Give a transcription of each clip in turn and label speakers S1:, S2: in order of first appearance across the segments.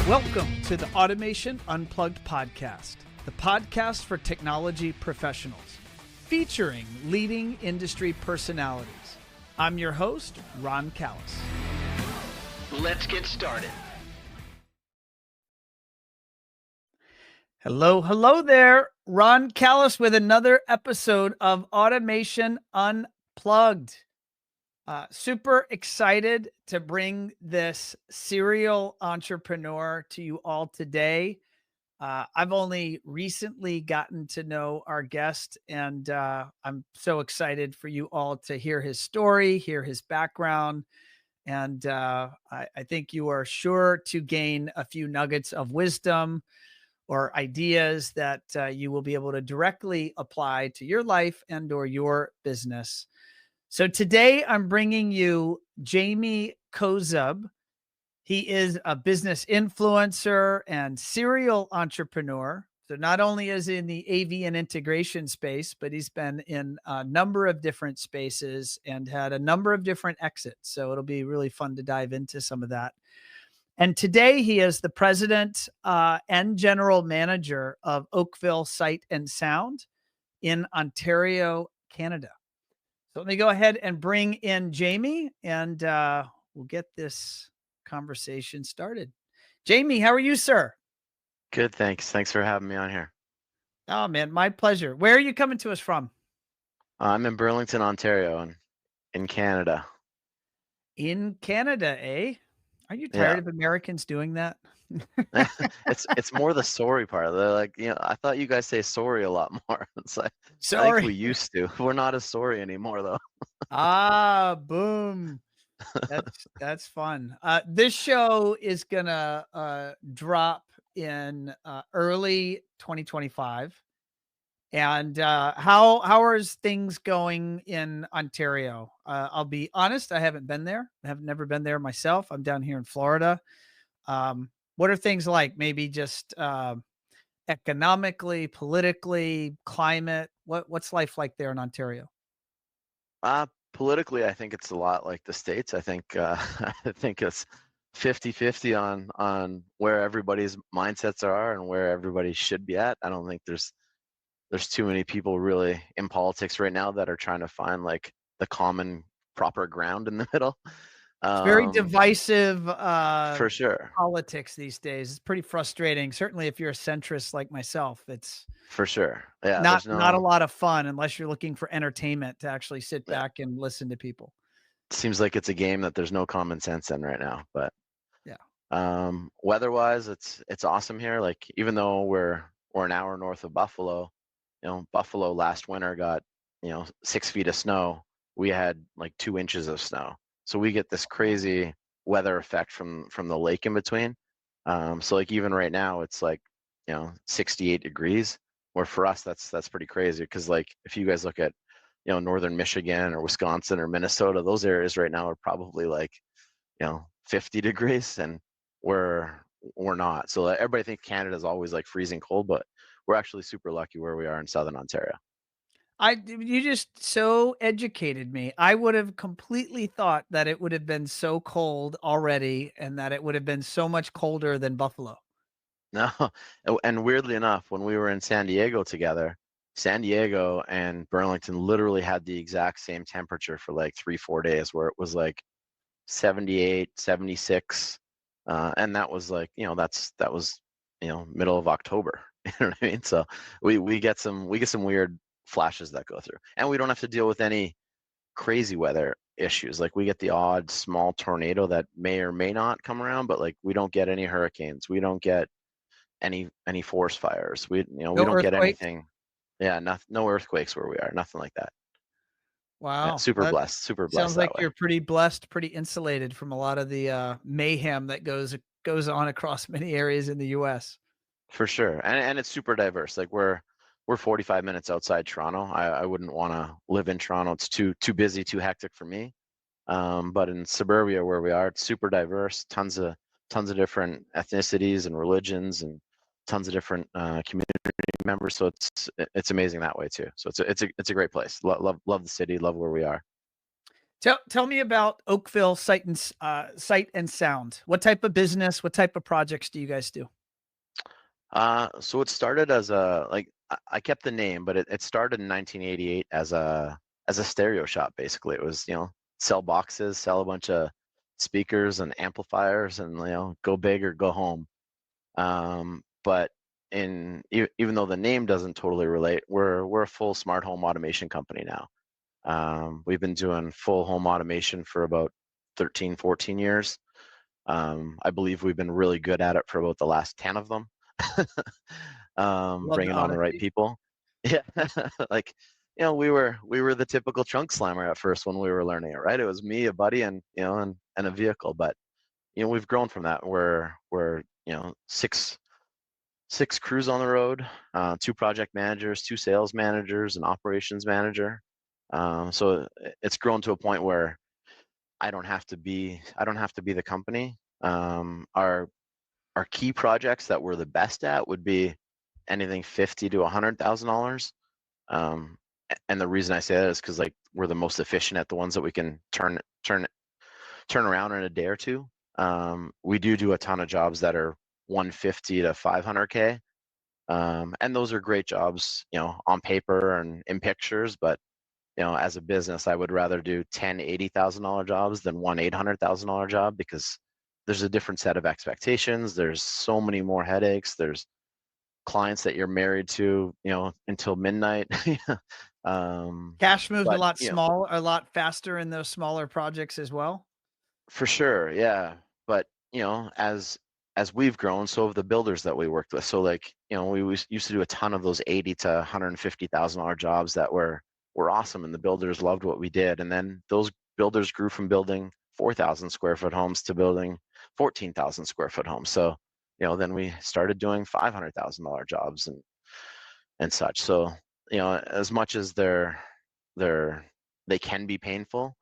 S1: Welcome to the Automation Unplugged podcast, the podcast for technology professionals, featuring leading industry personalities. I'm your host, Ron Callis.
S2: Let's get started.
S1: Hello there. Ron Callis with another episode of Automation Unplugged. Super excited to bring this serial entrepreneur to you all today. I've only recently gotten to know our guest, and I'm so excited for you all to hear his story, hear his background. And I think you are sure to gain a few nuggets of wisdom or ideas that you will be able to directly apply to your life and or your business. So today I'm bringing you Jamie Kozub. He is a business influencer and serial entrepreneur. So not only is he in the AV and integration space, but he's been in a number of different spaces and had a number of different exits. So it'll be really fun to dive into some of that. And today he is the president and general manager of Oakville Sight and Sound in Ontario, Canada. So let me go ahead and bring in Jamie, and we'll get this conversation started. Jamie, how are you, sir?
S3: Good, thanks. Thanks for having me on here.
S1: Oh, man, my pleasure. Where are you coming to us from?
S3: I'm in Burlington, Ontario, in Canada.
S1: In Canada, eh? Are you tired of Americans doing that?
S3: It's more the sorry part. They're like, I thought you guys say sorry a lot more. It's like,
S1: sorry.
S3: I think we used to. We're not as sorry anymore, though.
S1: Boom. That's fun. This show is gonna drop in early 2025. And how are things going in Ontario? I'll be honest, I haven't been there. I have never been there myself. I'm down here in Florida. What are things like? Maybe just economically, politically, climate? What's life like there in Ontario?
S3: Politically, I think it's a lot like the States. I think it's 50-50 on where everybody's mindsets are and where everybody should be at. I don't think there's too many people really in politics right now that are trying to find like the common proper ground in the middle.
S1: It's very divisive
S3: for sure.
S1: Politics these days. It's pretty frustrating. Certainly if you're a centrist like myself, it's
S3: for sure. Yeah.
S1: Not a lot of fun unless you're looking for entertainment to actually sit back and listen to people.
S3: Seems like it's a game that there's no common sense in right now, but
S1: yeah.
S3: Weather-wise, it's awesome here. Like even though we're an hour north of Buffalo, Buffalo last winter got 6 feet of snow. We had like 2 inches of snow. So we get this crazy weather effect from the lake in between. So like even right now it's like 68 degrees, where for us that's pretty crazy, because like if you guys look at northern Michigan or Wisconsin or Minnesota, those areas right now are probably like 50 degrees, and we're not. So everybody thinks Canada is always like freezing cold, but we're actually super lucky where we are in southern Ontario.
S1: You just so educated me. I would have completely thought that it would have been so cold already and that it would have been so much colder than Buffalo.
S3: No, and weirdly enough, when we were in San Diego together, San Diego and Burlington literally had the exact same temperature for like 3-4 days, where it was like 78, 76, and that was like that was middle of October. You know what I mean? So we get some weird flashes that go through, and we don't have to deal with any crazy weather issues. Like we get the odd small tornado that may or may not come around, but like we don't get any hurricanes, we don't get any forest fires, we don't get anything. No earthquakes where we are, nothing like that.
S1: Wow.
S3: Super blessed.
S1: Sounds like you're pretty blessed, pretty insulated from a lot of the mayhem that goes on across many areas in the US.
S3: For sure. And it's super diverse. Like we're 45 minutes outside Toronto. I wouldn't want to live in Toronto. It's too busy, too hectic for me. But in suburbia where we are, it's super diverse. Tons of different ethnicities and religions, and tons of different community members. So it's amazing that way too. So it's a great place. Love the city. Love where we are.
S1: Tell me about Oakville Sight and Sound. What type of business? What type of projects do you guys do?
S3: So it started as I kept the name, but it started in 1988 as a stereo shop. Basically, it was sell boxes, sell a bunch of speakers and amplifiers, and go big or go home. But even though the name doesn't totally relate, we're a full smart home automation company now. We've been doing full home automation for about 13, 14 years. I believe we've been really good at it for about the last 10 of them.
S1: Love the
S3: Bringing on the right
S1: honesty.
S3: people. Yeah, like we were the typical trunk slammer at first when we were learning it, right? It was me, a buddy, and and a vehicle. But we've grown from that. We're six crews on the road, 2 project managers, 2 sales managers, an operations manager. So it's grown to a point where I don't have to be the company. Our key projects that we're the best at would be anything $50,000 to $100,000. And the reason I say that is because we're the most efficient at the ones that we can turn around in a day or two. We do a ton of jobs that are 150 to 500K. And those are great jobs, on paper and in pictures, but as a business, I would rather do 10 $80,000 jobs than one $800,000 job, because there's a different set of expectations. There's so many more headaches. There's clients that you're married to, until midnight.
S1: Cash moves
S3: But
S1: a lot faster in those smaller projects as well.
S3: for sure, yeah. But as we've grown, so have the builders that we worked with. So we used to do a ton of those 80 to $150,000 jobs that were awesome, and the builders loved what we did. And then those builders grew from building 4,000 square foot homes to building 14,000 square foot homes. So then we started doing $500,000 jobs and such. So as much as they can be painful,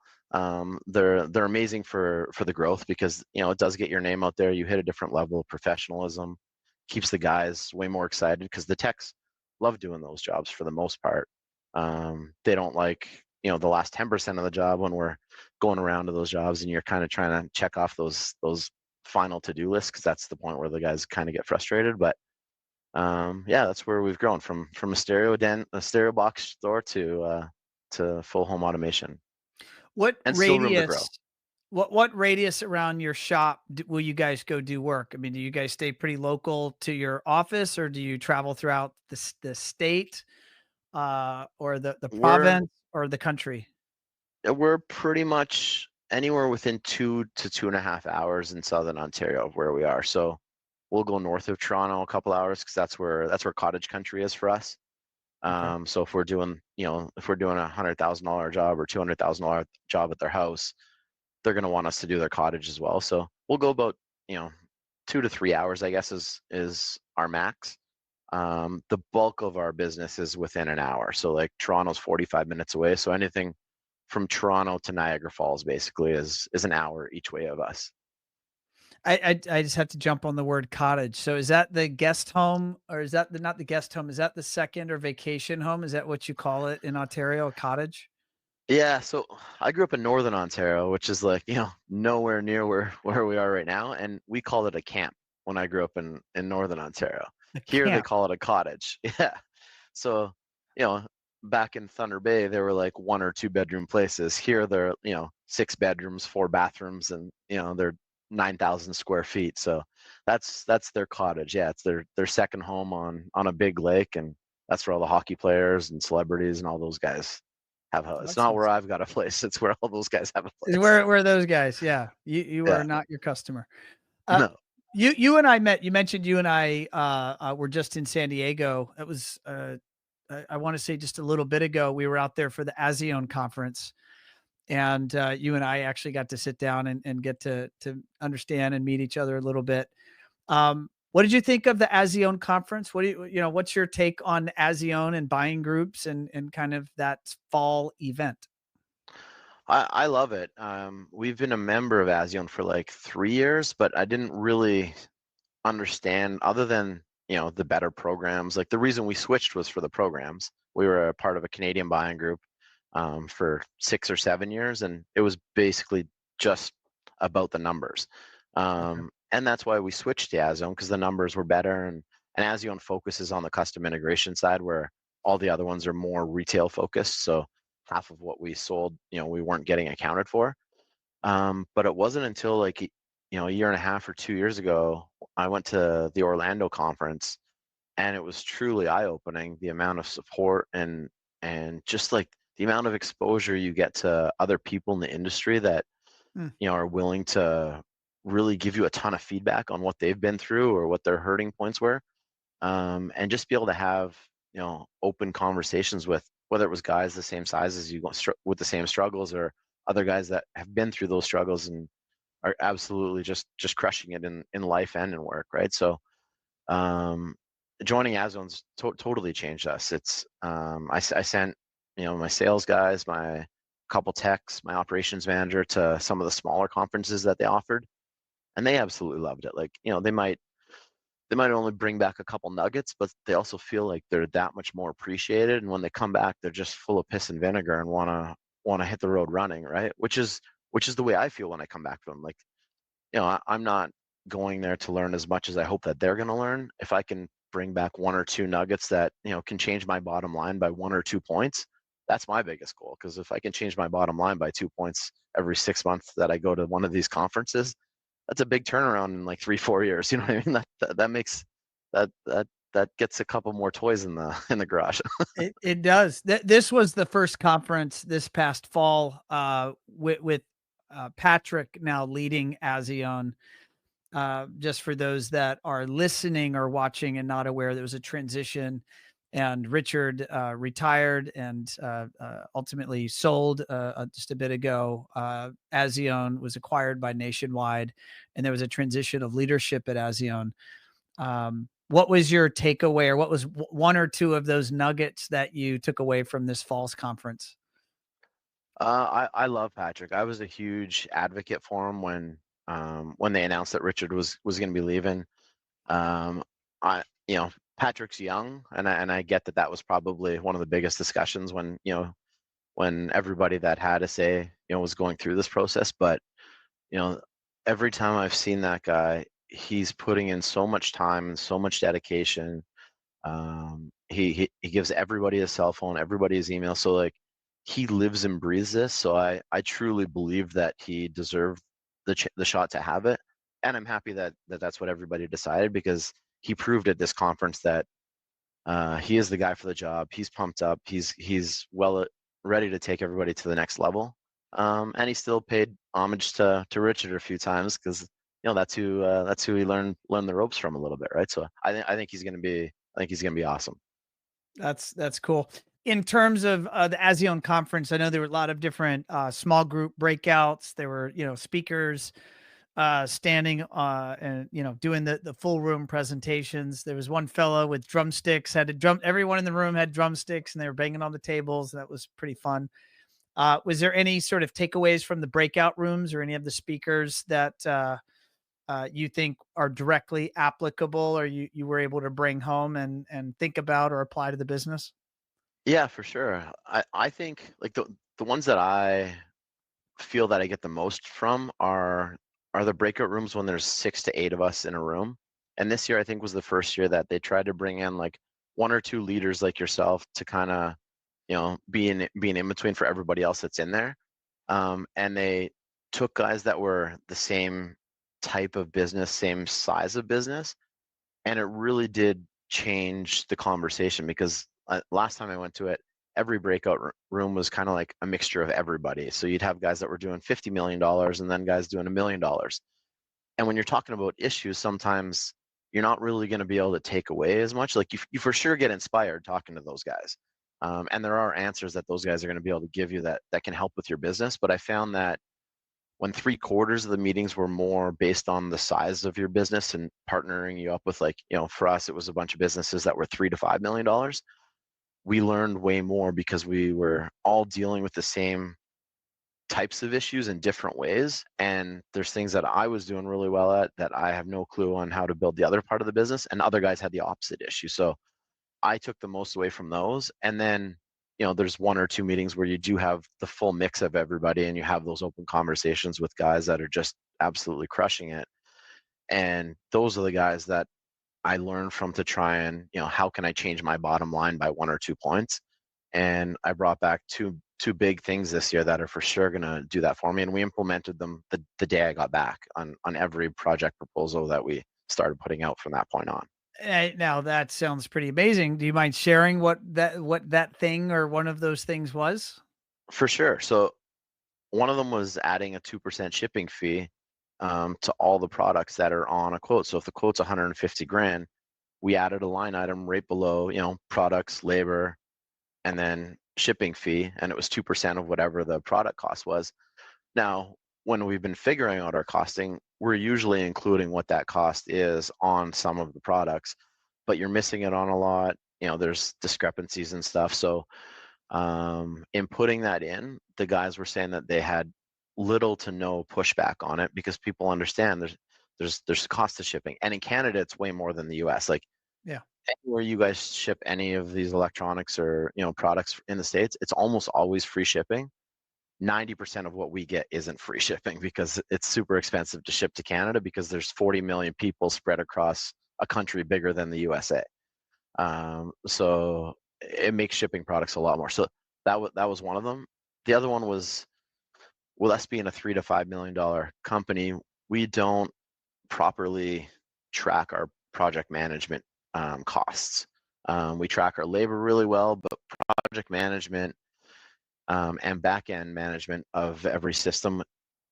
S3: they're amazing for the growth, because it does get your name out there. You hit a different level of professionalism, keeps the guys way more excited, because the techs love doing those jobs for the most part. They don't like the last 10% of the job when we're going around to those jobs and you're kind of trying to check off those final to-do lists, because that's the point where the guys kind of get frustrated. But yeah, that's where we've grown from a stereo box store to full home automation,
S1: What
S3: and still room to grow.
S1: radius? What radius around your shop will you guys go do work? I mean, do you guys stay pretty local to your office, or do you travel throughout the state, or the
S3: We're
S1: province, or the country?
S3: we're pretty much anywhere within 2 to 2.5 hours in southern Ontario of where we are. So we'll go north of Toronto a couple hours, because that's where cottage country is for us.
S1: Okay.
S3: So if we're doing $100,000 job or $200,000 job at their house, they're going to want us to do their cottage as well. So we'll go about 2 to 3 hours, I guess, is our max. The bulk of our business is within an hour. So Toronto's 45 minutes away. So anything from Toronto to Niagara Falls basically is an hour each way of us.
S1: I just have to jump on the word cottage. So is that the guest home, or is that not the guest home? Is that the second or vacation home? Is that what you call it in Ontario, a cottage?
S3: Yeah, so I grew up in Northern Ontario, which is nowhere near where we are right now, and we called it a camp when I grew up in Northern Ontario.
S1: A
S3: Here they
S1: camp.
S3: call it a cottage. Yeah. So, back in Thunder Bay, they were 1 or 2 bedroom places. Here they're 6 bedrooms, 4 bathrooms, and they're 9,000 square feet. So that's their cottage. Yeah, it's their second home on a big lake, and that's where all the hockey players and celebrities and all those guys have a. It's
S1: That
S3: not where
S1: sounds
S3: I've got a place. It's where all those guys have a
S1: is
S3: place.
S1: where those guys, yeah. You are
S3: Yeah.
S1: not your customer. Uh,
S3: No.
S1: you and I met. You mentioned you and I were just in San Diego. It was I want to say just a little bit ago. We were out there for the ASEAN conference, and you and I actually got to sit down and get to understand and meet each other a little bit. What did you think of the ASEAN conference? What do what's your take on ASEAN and buying groups and kind of that fall event?
S3: I love it. We've been a member of ASEAN for 3 years, but I didn't really understand, other than the better programs. The reason we switched was for the programs. We were a part of a Canadian buying group. for 6 or 7 years, and it was basically just about the numbers. And that's why we switched to Azone, because the numbers were better, and Azone focuses on the custom integration side, where all the other ones are more retail focused. So half of what we sold, we weren't getting accounted for. But it wasn't until like a year and a half or 2 years ago, I went to the Orlando conference, and it was truly eye-opening, the amount of support and just like the amount of exposure you get to other people in the industry that
S1: Mm.
S3: are willing to really give you a ton of feedback on what they've been through or what their hurting points were, and just be able to have open conversations with, whether it was guys the same size as you with the same struggles, or other guys that have been through those struggles and are absolutely just crushing it in life and in work, right? So joining Azone's totally changed us. It's I sent my sales guys, my couple techs, my operations manager to some of the smaller conferences that they offered, and they absolutely loved it. Like they might only bring back a couple nuggets, but they also feel like they're that much more appreciated. And when they come back, they're just full of piss and vinegar and wanna hit the road running, right? Which is the way I feel when I come back to them. Like, I'm not going there to learn as much as I hope that they're going to learn. If I can bring back one or two nuggets that can change my bottom line by 1 or 2 points, that's my biggest goal. Because if I can change my bottom line by 2 points every 6 months that I go to one of these conferences, that's a big turnaround in like 3-4 years. You know what I mean? That makes that gets a couple more toys in the garage.
S1: It does. This was the first conference this past fall, with Patrick now leading Azion. Just for those that are listening or watching and not aware, there was a transition, and Richard retired and ultimately sold just a bit ago. Azion was acquired by Nationwide, and there was a transition of leadership at Azion. What was your takeaway, or what was one or two of those nuggets that you took away from this fall's conference?
S3: I love Patrick. I was a huge advocate for him when they announced that Richard was going to be leaving. Um, I Patrick's young, and I get that was probably one of the biggest discussions when everybody that had a say was going through this process. But you know every time I've seen that guy, he's putting in so much time and so much dedication. He gives everybody his cell phone, everybody his email. So like he lives and breathes this. So I truly believe that he deserved the shot to have it, and I'm happy that's what everybody decided, because he proved at this conference that he is the guy for the job. He's pumped up. He's ready to take everybody to the next level. And he still paid homage to Richard a few times, because that's who he learned the ropes from a little bit, right? So I think he's gonna be awesome.
S1: That's cool. In terms of the ASEAN conference, I know there were a lot of different small group breakouts. There were, speakers standing and, doing the full room presentations. There was one fellow with drumsticks, had a drum. Everyone in the room had drumsticks, and they were banging on the tables. That was pretty fun. Was there any sort of takeaways from the breakout rooms, or any of the speakers that you think are directly applicable, or you were able to bring home and think about or apply to the business?
S3: Yeah, for sure. I think like the ones that I feel that I get the most from are the breakout rooms when there's 6 to 8 of us in a room. And this year I think was the first year that they tried to bring in like one or two leaders like yourself to kind of being in between for everybody else that's in there. And they took guys that were the same type of business, same size of business, and it really did change the conversation, because last time I went to it, every breakout room was kind of like a mixture of everybody. So you'd have guys that were doing $50 million and then guys doing $1 million. And when you're talking about issues, sometimes you're not really going to be able to take away as much. Like you for sure get inspired talking to those guys. And there are answers that those guys are going to be able to give you that can help with your business. But I found that when 3/4 of the meetings were more based on the size of your business and partnering you up with, like, for us, it was a bunch of businesses that were $3 to $5 million. We learned way more because we were all dealing with the same types of issues in different ways. And there's things that I was doing really well at that I have no clue on how to build the other part of the business. And other guys had the opposite issue. So I took the most away from those. And then there's 1 or 2 meetings where you do have the full mix of everybody and you have those open conversations with guys that are just absolutely crushing it. And those are the guys that I learned from to try and, how can I change my bottom line by 1 or 2 points? And I brought back two big things this year that are for sure going to do that for me. And we implemented them the day I got back on every project proposal that we started putting out from that point on.
S1: Now that sounds pretty amazing. Do you mind sharing what that thing or one of those things was?
S3: For sure. So one of them was adding a 2% shipping fee to all the products that are on a quote. So if the quote's 150 grand, we added a line item right below, products, labor, and then shipping fee, and it was 2% of whatever the product cost was. Now, when we've been figuring out our costing, we're usually including what that cost is on some of the products, but you're missing it on a lot. There's discrepancies and stuff. So in putting that in, the guys were saying that they had little to no pushback on it because people understand there's cost of shipping, and in Canada it's way more than the US. Like,
S1: Yeah.
S3: anywhere you guys ship any of these electronics or products in the States, it's almost always free shipping. 90% of what we get isn't free shipping because it's super expensive to ship to Canada because there's 40 million people spread across a country bigger than the USA. So it makes shipping products a lot more. So that was one of them. The other one was, with us being a $3 to $5 million company, we don't properly track our project management costs. We track our labor really well, but project management and back-end management of every system,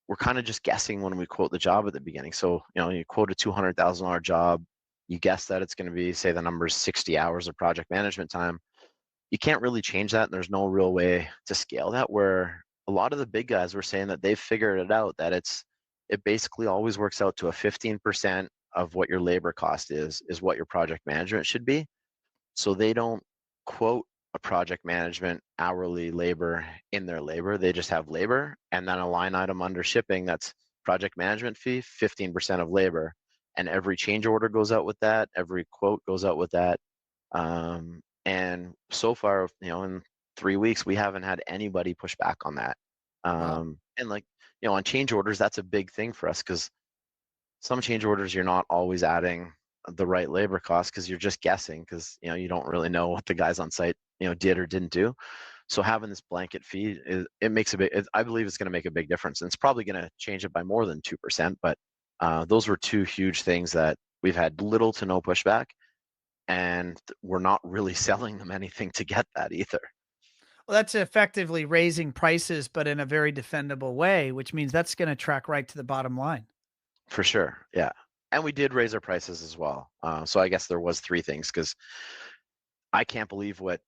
S3: we're kind of just guessing when we quote the job at the beginning. So, you quote a $200,000 job, you guess that it's going to be, say the number's 60 hours of project management time. You can't really change that, and there's no real way to scale that, where a lot of the big guys were saying that they've figured it out, that it basically always works out to a 15% of what your labor cost is what your project management should be. So they don't quote a project management hourly labor in their labor. They just have labor and then a line item under shipping that's project management fee, 15% of labor. And every change order goes out with that. Every quote goes out with that. And so far, in 3 weeks, we haven't had anybody push back on that.
S1: Wow.
S3: And like, on change orders, that's a big thing for us because some change orders you're not always adding the right labor cost because you're just guessing because you don't really know what the guys on site did or didn't do. So having this blanket fee, it makes I believe it's going to make a big difference, and it's probably going to change it by more than 2%. But those were two huge things that we've had little to no pushback, and we're not really selling them anything to get that either.
S1: Well, that's effectively raising prices, but in a very defendable way, which means that's going to track right to the bottom line.
S3: For sure, yeah. And we did raise our prices as well. So I guess there was 3 things because I can't believe what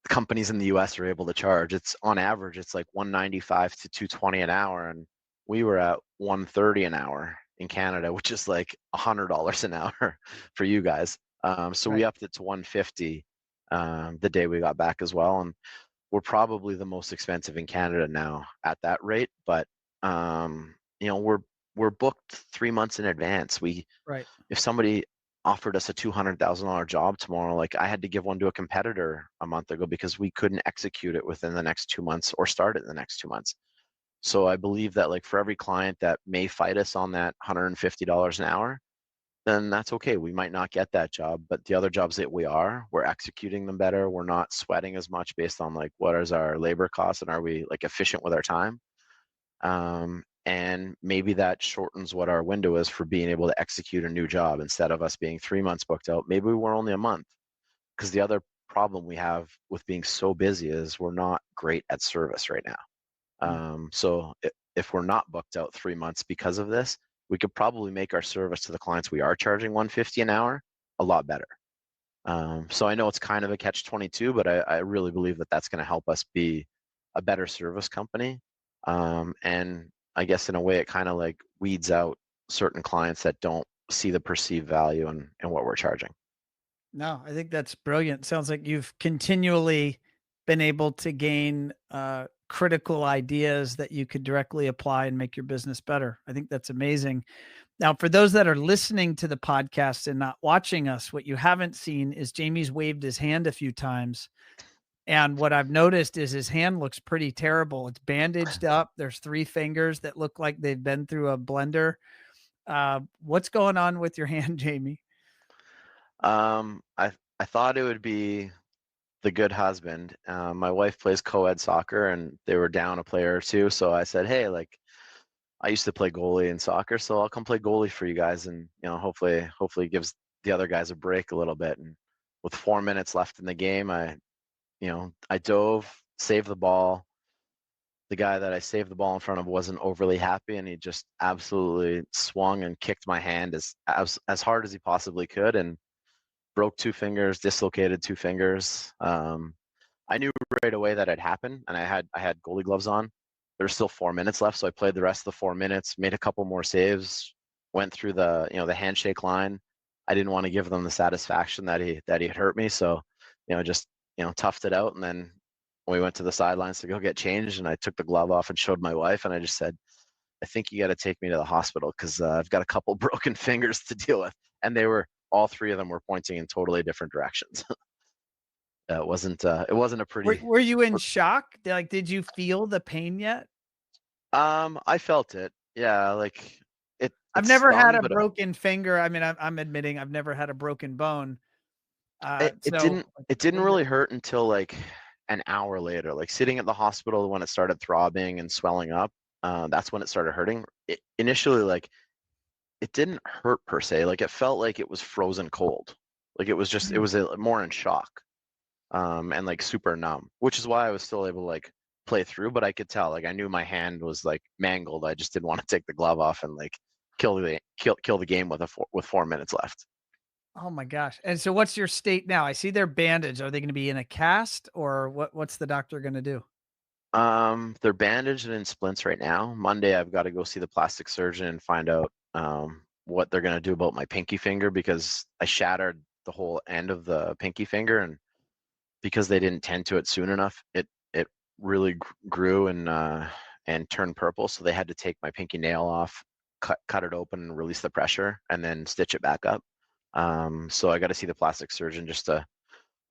S3: companies in the US are able to charge. It's on average, it's like 195 to 220 an hour, and we were at 130 an hour in Canada, which is like $100 an hour for you guys. So we
S1: Right.
S3: upped it to 150 the day we got back as well, and we're probably the most expensive in Canada now at that rate. But we're booked 3 months in advance.
S1: Right.
S3: If somebody offered us a $200,000 job tomorrow, like I had to give one to a competitor a month ago because we couldn't execute it within the next 2 months or start it in the next 2 months. So I believe that, like, for every client that may fight us on that $150 an hour, then that's okay. We might not get that job, but the other jobs that we're executing them better. We're not sweating as much based on like what is our labor costs and are we like efficient with our time. And maybe that shortens what our window is for being able to execute a new job. Instead of us being 3 months booked out, maybe we're only a month. Because the other problem we have with being so busy is we're not great at service right now.
S1: Mm.
S3: So if we're not booked out 3 months because of this, we could probably make our service to the clients we are charging 150 an hour a lot better. So I know it's kind of a catch-22, but I really believe that that's going to help us be a better service company. And I guess in a way it kind of like weeds out certain clients that don't see the perceived value in what we're charging.
S1: No, I think that's brilliant. Sounds like you've continually been able to gain critical ideas that you could directly apply and make your business better. I think that's amazing. Now, for those that are listening to the podcast and not watching us, what you haven't seen is Jamie's waved his hand a few times. And what I've noticed is his hand looks pretty terrible. It's bandaged up. There's 3 fingers that look like they've been through a blender. What's going on with your hand, Jamie?
S3: I thought it would be the good husband. My wife plays co-ed soccer, and they were down a player or two. So I said, hey, like, I used to play goalie in soccer, so I'll come play goalie for you guys, and hopefully it gives the other guys a break a little bit. And with 4 minutes left in the game, I dove, saved the ball. The guy that I saved the ball in front of wasn't overly happy, and he just absolutely swung and kicked my hand as hard as he possibly could, and broke 2 fingers, dislocated 2 fingers. I knew right away that had happened, and I had goalie gloves on. There was still 4 minutes left, so I played the rest of the 4 minutes, made a couple more saves, went through the handshake line. I didn't want to give them the satisfaction that he had hurt me, so just toughed it out. And then we went to the sidelines to go get changed, and I took the glove off and showed my wife, and I just said, I think you got to take me to the hospital because I've got a couple broken fingers to deal with. And all 3 of them were pointing in totally different directions. It wasn't a pretty.
S1: Were you in shock? Like, did you feel the pain yet?
S3: I felt it. Yeah, like it.
S1: I've never had a
S3: but
S1: broken finger. I mean, I'm admitting I've never had a broken bone.
S3: it didn't really hurt until like an hour later. Like sitting at the hospital when it started throbbing and swelling up. That's when it started hurting. Initially, like it didn't hurt per se. Like it felt like it was frozen cold. Like it was just it was more in shock, and like super numb. Which is why I was still able to like play through. But I could tell, like I knew my hand was like mangled. I just didn't want to take the glove off and like kill the game with 4 minutes left.
S1: Oh my gosh. And so what's your state now? I see they're bandaged. Are they going to be in a cast, or what's the doctor going to do?
S3: They're bandaged and in splints right now. Monday, I've got to go see the plastic surgeon and find out what they're going to do about my pinky finger, because I shattered the whole end of the pinky finger, and because they didn't tend to it soon enough, it really grew and turned purple. So they had to take my pinky nail off, cut it open, and release the pressure, and then stitch it back up. So I got to see the plastic surgeon just to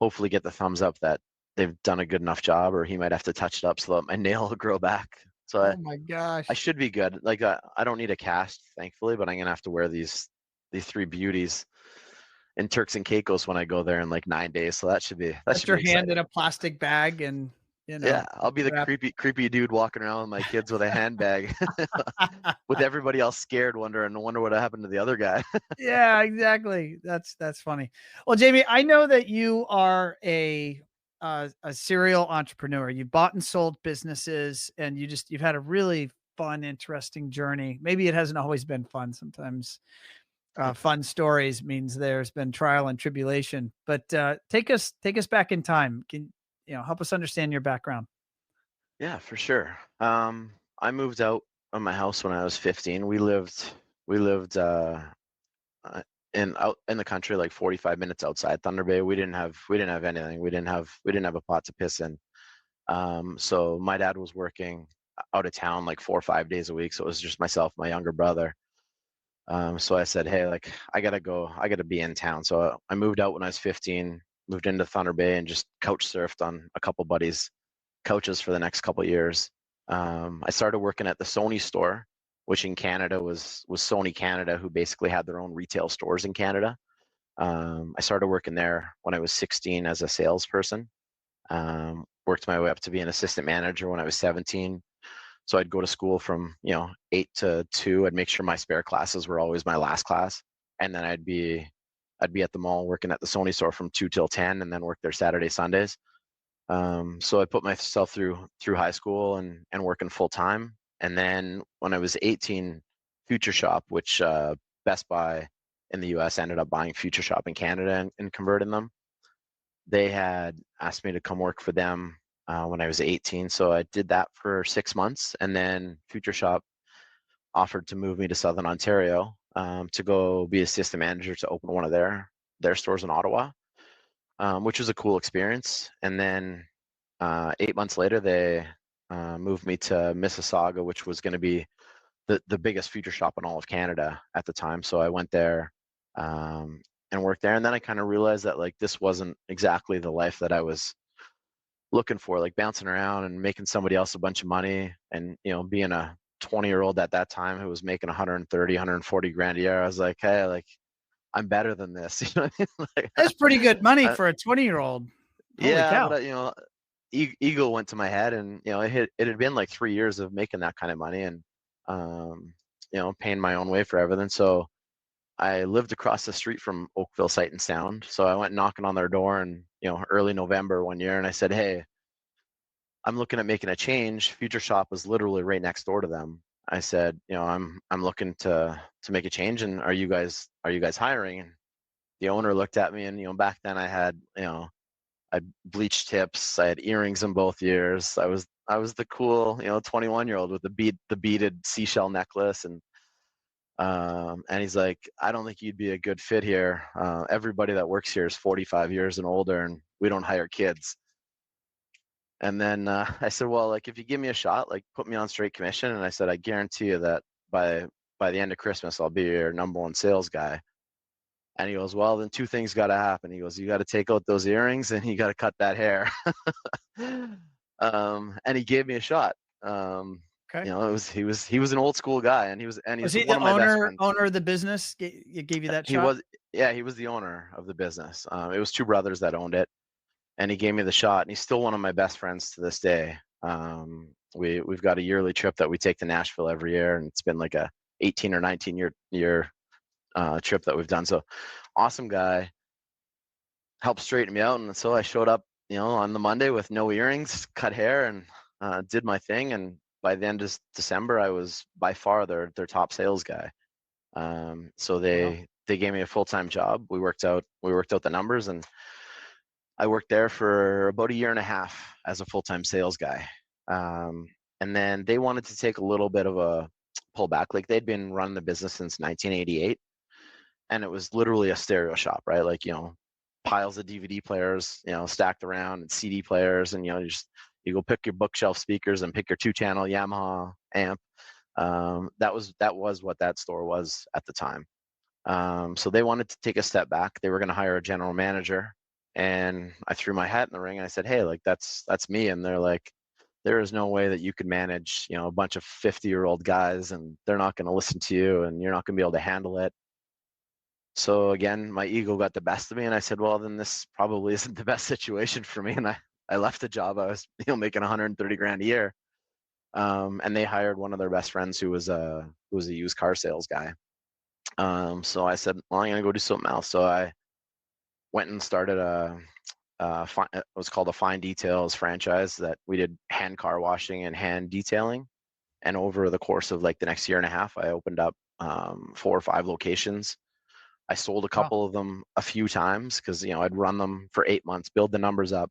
S3: hopefully get the thumbs up that they've done a good enough job, or he might have to touch it up so that my nail will grow back. So
S1: Oh my gosh.
S3: I should be good. Like I don't need a cast, thankfully, but I'm gonna have to wear these 3 beauties in Turks and Caicos when I go there in like 9 days. So that should be
S1: Put your
S3: be
S1: hand in a plastic bag and
S3: yeah, I'll be the creepy dude walking around with my kids with a handbag, with everybody else scared, wonder what happened to the other guy.
S1: Yeah, exactly. That's funny. Well, Jamie, I know that you are a serial entrepreneur. You've bought and sold businesses, and you've had a really fun, interesting journey. Maybe it hasn't always been fun. Sometimes fun stories means there's been trial and tribulation. But take us back in time. Can help us understand your background?
S3: Yeah, for sure. I moved out of my house when I was 15. We lived out in the country, like 45 minutes outside Thunder Bay. We didn't have anything. We didn't have a pot to piss in. So my dad was working out of town like 4 or 5 days a week. So it was just myself, my younger brother. So I said, hey, like I gotta be in town. So I moved out when I was 15, moved into Thunder Bay, and just couch surfed on a couple buddies' couches for the next couple of years. I started working at the Sony store, which in Canada was Sony Canada, who basically had their own retail stores in Canada. I started working there when I was 16 as a salesperson. Worked my way up to be an assistant manager when I was 17. So I'd go to school from 8 to 2. I'd make sure my spare classes were always my last class, and then I'd be at the mall working at the Sony store from 2 till 10, and then work there Saturday, Sundays. So I put myself through high school and working full time. And then when I was 18, Future Shop, which Best Buy in the US ended up buying Future Shop in Canada and converting them. They had asked me to come work for them when I was 18. So I did that for 6 months. And then Future Shop offered to move me to Southern Ontario to go be assistant manager to open one of their stores in Ottawa, which was a cool experience. And then 8 months later, they moved me to Mississauga, which was going to be the biggest Future Shop in all of Canada at the time. So I went there and worked there. And then I kind of realized that like this wasn't exactly the life that I was looking for, like bouncing around and making somebody else a bunch of money. And, you know, being a 20-year-old at that time who was making 130, 140 grand a year, I was like, hey, like, I'm better than this. You know what I mean? Like,
S1: That's pretty good money
S3: I,
S1: for a 20-year-old. Holy
S3: yeah, but
S1: cow.
S3: you know, ego went to my head, and you know, it had been like 3 years of making that kind of money, and you know, paying my own way for everything. So I lived across the street from Oakville Sight and Sound. So I went knocking on their door in, you know, early November one year, and I said, hey, I'm looking at making a change. Future Shop was literally right next door to them. I said, you know, I'm looking to make a change, and are you guys hiring? And the owner looked at me, and you know, back then I had, you know, I bleached tips. I had earrings in both ears. I was the cool, you know, 21-year-old with the beaded seashell necklace, and he's like, I don't think you'd be a good fit here. Everybody that works here is 45 years and older, and we don't hire kids. And then I said, well, like, if you give me a shot, like, put me on straight commission. And I said, I guarantee you that by the end of Christmas, I'll be your #1 sales guy. And he goes, well, then two things got to happen. He goes, you got to take out those earrings, and you got to cut that hair. And he gave me a shot.
S1: Okay.
S3: You know, he was an old school guy, and
S1: Was
S3: he's
S1: he
S3: one
S1: the
S3: of my best friends.
S1: owner of the business? Gave you that
S3: He
S1: shot?
S3: was, yeah, he was the owner of the business. It was two brothers that owned it, and he gave me the shot, and he's still one of my best friends to this day. We've got a yearly trip that we take to Nashville every year, and it's been like a 18 or 19 year trip that we've done. So awesome guy, helped straighten me out. And so I showed up, you know, on the Monday with no earrings, cut hair, and did my thing. And by the end of December, I was by far their top sales guy. So
S1: Wow.
S3: they gave me a full-time job. We worked out the numbers, and I worked there for about a year and a half as a full-time sales guy. Um, and then they wanted to take a little bit of a pullback. Like, they'd been running the business since 1988, and it was literally a stereo shop, right? Like, you know, piles of DVD players, you know, stacked around, and CD players, and you know, you go pick your bookshelf speakers and pick your 2-channel Yamaha amp. That was what that store was at the time. So they wanted to take a step back. They were going to hire a general manager, and I threw my hat in the ring, and I said, hey, like, that's me. And they're like, there is no way that you could manage, you know, a bunch of 50-year-old guys, and they're not going to listen to you, and you're not going to be able to handle it. So again, my ego got the best of me, and I said, well, then this probably isn't the best situation for me. And I left the job. I was, you know, making 130 grand a year. And they hired one of their best friends who was a used car sales guy. So I said, well, I'm gonna go do something else. So I went and started it was called a Fine Details franchise that we did hand car washing and hand detailing. And over the course of like the next year and a half, I opened up 4 or 5 locations. I sold a
S1: Wow.
S3: couple of them a few times because, you know, I'd run them for 8 months, build the numbers up,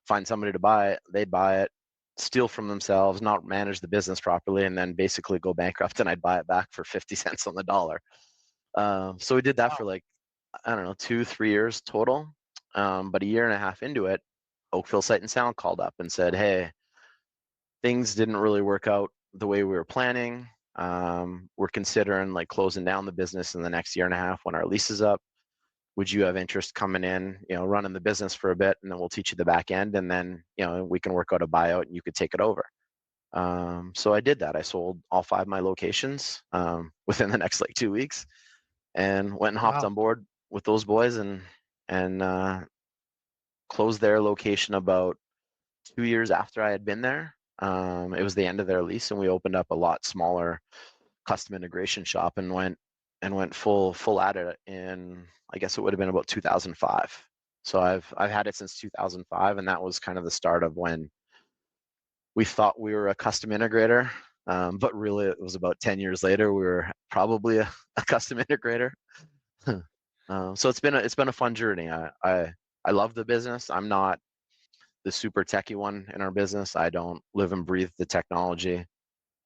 S3: find somebody to buy it, they'd buy it, steal from themselves, not manage the business properly, and then basically go bankrupt, and I'd buy it back for 50 cents on the dollar. So we did that for
S1: Wow.
S3: like, I don't know, 2-3 years total. But a year and a half into it, Oakville Sight and Sound called up and said, hey, things didn't really work out the way we were planning. We're considering like closing down the business in the next year and a half when our lease is up. Would you have interest coming in, you know, running the business for a bit, and then we'll teach you the back end, and then, you know, we can work out a buyout and you could take it over. So I did that. I sold all 5 of my locations within the next like 2 weeks, and went and hopped
S1: Wow.
S3: on board with those boys, and closed their location about 2 years after I had been there. It was the end of their lease, and we opened up a lot smaller custom integration shop, and went full at it in, I guess it would have been about 2005. So I've had it since 2005, and that was kind of the start of when we thought we were a custom integrator, but really it was about 10 years later we were probably a custom integrator. So it's been a fun journey. I love the business. I'm not the super techie one in our business. I don't live and breathe the technology.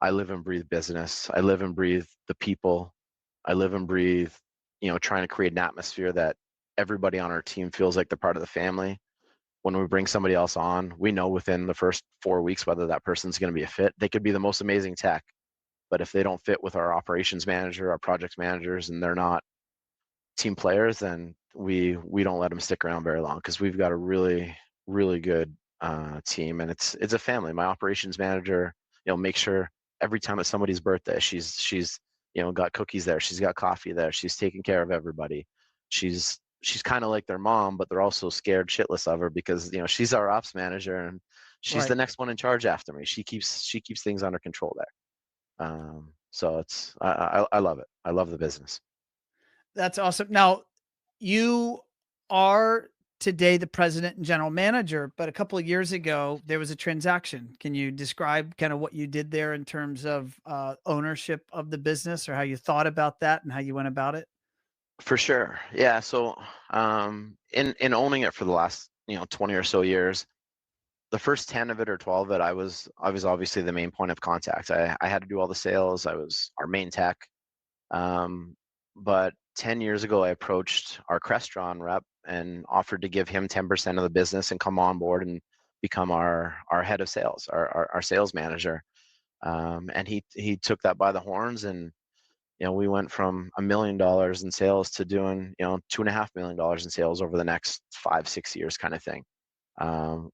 S3: I live and breathe business. I live and breathe the people. I live and breathe, you know, trying to create an atmosphere that everybody on our team feels like they're part of the family. When we bring somebody else on, we know within the first 4 weeks whether that person's going to be a fit. They could be the most amazing tech, but if they don't fit with our operations manager, our project managers, and they're not team players, then we don't let them stick around very long, because we've got a really good team, and it's a family. My operations manager, makes sure every time it's somebody's birthday, she's got cookies there, she's got coffee there, she's taking care of everybody. She's kind of like their mom, but they're also scared shitless of her because she's our ops manager and she's the
S1: Right.
S3: next one in charge after me. She keeps things under control there. So I love it. I love the business.
S1: That's awesome. Now, you are today the president and general manager, but a couple of years ago there was a transaction. Can you describe kind of what you did there in terms of ownership of the business, or how you thought about that and how you went about it?
S3: For sure. Yeah. So in owning it for the last 20 or so years, the first 10 of it or 12 of it, I was obviously the main point of contact. I had to do all the sales. I was our main tech. Um, but 10 years ago, I approached our Crestron rep and offered to give him 10% of the business and come on board and become our head of sales, our sales manager. And he took that by the horns, and we went from $1 million in sales to doing $2.5 million in sales over the next 5-6 years, kind of thing.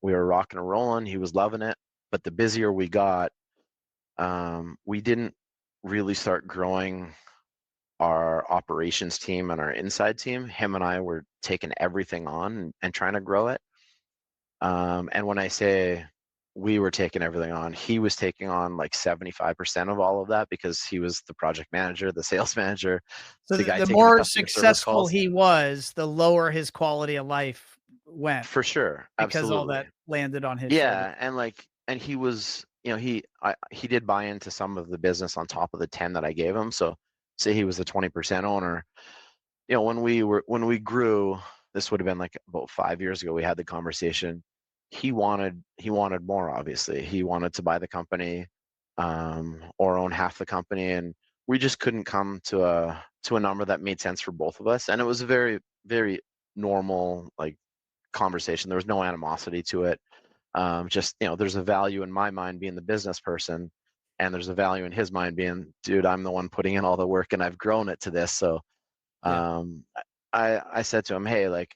S3: We were rocking and rolling. He was loving it. But the busier we got, we didn't really start growing our operations team and our inside team. Him and I were taking everything on and trying to grow it. And when I say we were taking everything on, he was taking on like 75% of all of that because he was the project manager, the sales manager,
S1: So
S3: the guy
S1: the
S3: taking the
S1: more
S3: customer service
S1: successful
S3: calls.
S1: he was, the lower his quality of life went,
S3: For sure,
S1: because all
S3: absolutely.
S1: that landed on his shoulders.
S3: Yeah, and he was, he did buy into some of the business on top of the 10 that I gave him. So say he was the 20% owner. When we grew, this would have been like about 5 years ago, we had the conversation. He wanted more, obviously. He wanted to buy the company, or own half the company, and we just couldn't come to a number that made sense for both of us. And it was a very, very normal like conversation. There was no animosity to it. Just there's a value in my mind being the business person, and there's a value in his mind being, dude, I'm the one putting in all the work and I've grown it to this. So
S1: Yeah.
S3: um, I said to him, hey, like,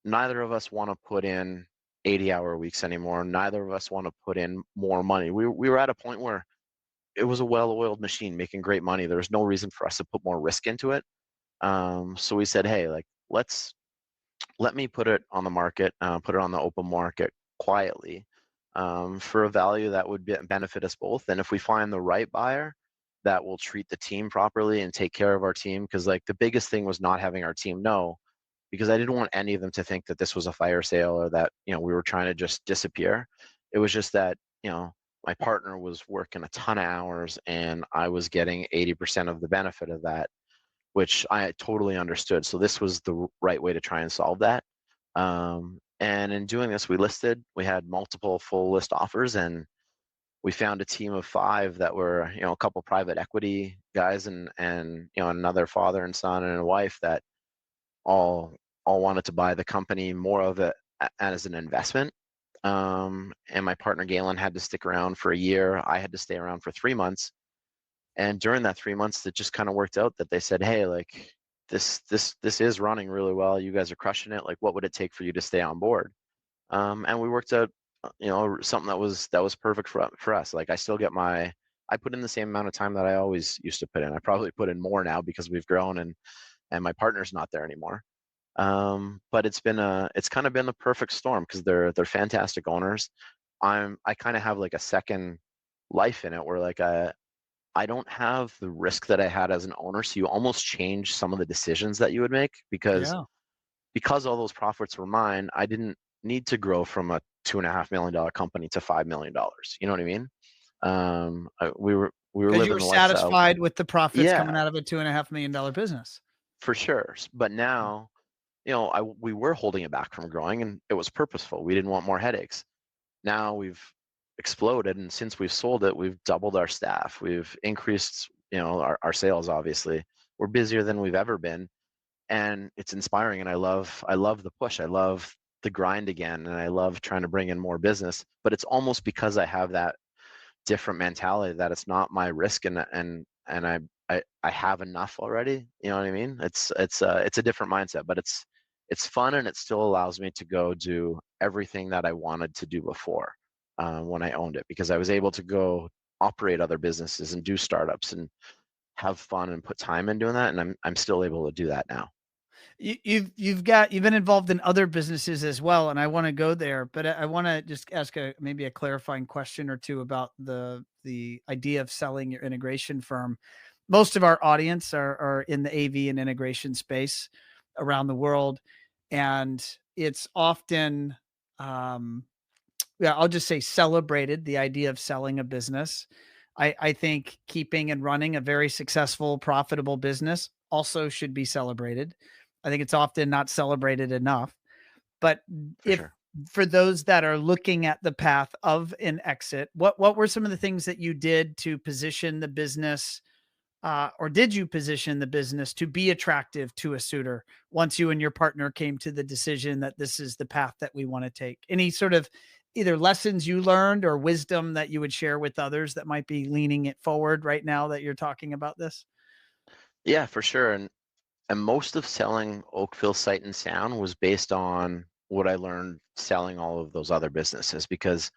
S3: neither of us want to put in 80-hour weeks anymore. Neither of us want to put in more money. We were at a point where it was a well-oiled machine making great money. There was no reason for us to put more risk into it. So we said, hey, like, let me put it on the market, put it on the open market quietly, for a value that would benefit us both. And if we find the right buyer that will treat the team properly and take care of our team, because like the biggest thing was not having our team know, because I didn't want any of them to think that this was a fire sale or that we were trying to just disappear. It was just that my partner was working a ton of hours and I was getting 80% of the benefit of that, which I totally understood. So this was the right way to try and solve that. And in doing this, we had multiple full list offers, and we found a team of 5 that were, a couple private equity guys and another father and son and a wife that all wanted to buy the company, more of it as an investment. And my partner Galen had to stick around for a year. I had to stay around for 3 months. And during that 3 months, it just kind of worked out that they said, hey, like, this is running really well. You guys are crushing it. Like, what would it take for you to stay on board? And we worked out, something that was perfect for us. Like, I put in the same amount of time that I always used to put in. I probably put in more now because we've grown and my partner's not there anymore. But it's kind of been the perfect storm because they're fantastic owners. I kind of have like a second life in it where like I don't have the risk that I had as an owner. So you almost change some of the decisions that you would make
S1: Yeah.
S3: because all those profits were mine. I didn't need to grow from a $2.5 million company to $5 million. You know what I mean? We were
S1: Because you
S3: living
S1: were
S3: the lifestyle.
S1: satisfied with the profits coming
S3: Yeah,
S1: out of a $2.5 million business.
S3: for sure. But now, we were holding it back from growing, and it was purposeful. We didn't want more headaches. Now we've exploded, and since we've sold it, we've doubled our staff. We've increased, our sales. Obviously, we're busier than we've ever been, and it's inspiring. And I love the push. I love the grind again, and I love trying to bring in more business. But it's almost because I have that different mentality that it's not my risk, and I have enough already. You know what I mean? It's a different mindset, but it's fun, and it still allows me to go do everything that I wanted to do before when I owned it, because I was able to go operate other businesses and do startups and have fun and put time in doing that, and I'm still able to do that now.
S1: You've been involved in other businesses as well, and I want to go there, but I want to just ask maybe a clarifying question or two about the idea of selling your integration firm. Most of our audience are in the AV and integration space around the world, and it's often yeah, I'll just say celebrated, the idea of selling a business. I think keeping and running a very successful, profitable business also should be celebrated. I think it's often not celebrated enough. But
S3: For
S1: if
S3: sure.
S1: for those that are looking at the path of an exit, what were some of the things that you did to position the business, or did you position the business to be attractive to a suitor once you and your partner came to the decision that this is the path that we want to take? Any sort of either lessons you learned or wisdom that you would share with others that might be leaning it forward right now that you're talking about this?
S3: Yeah, for sure. And most of selling Oakville Sight and Sound was based on what I learned selling all of those other businesses, because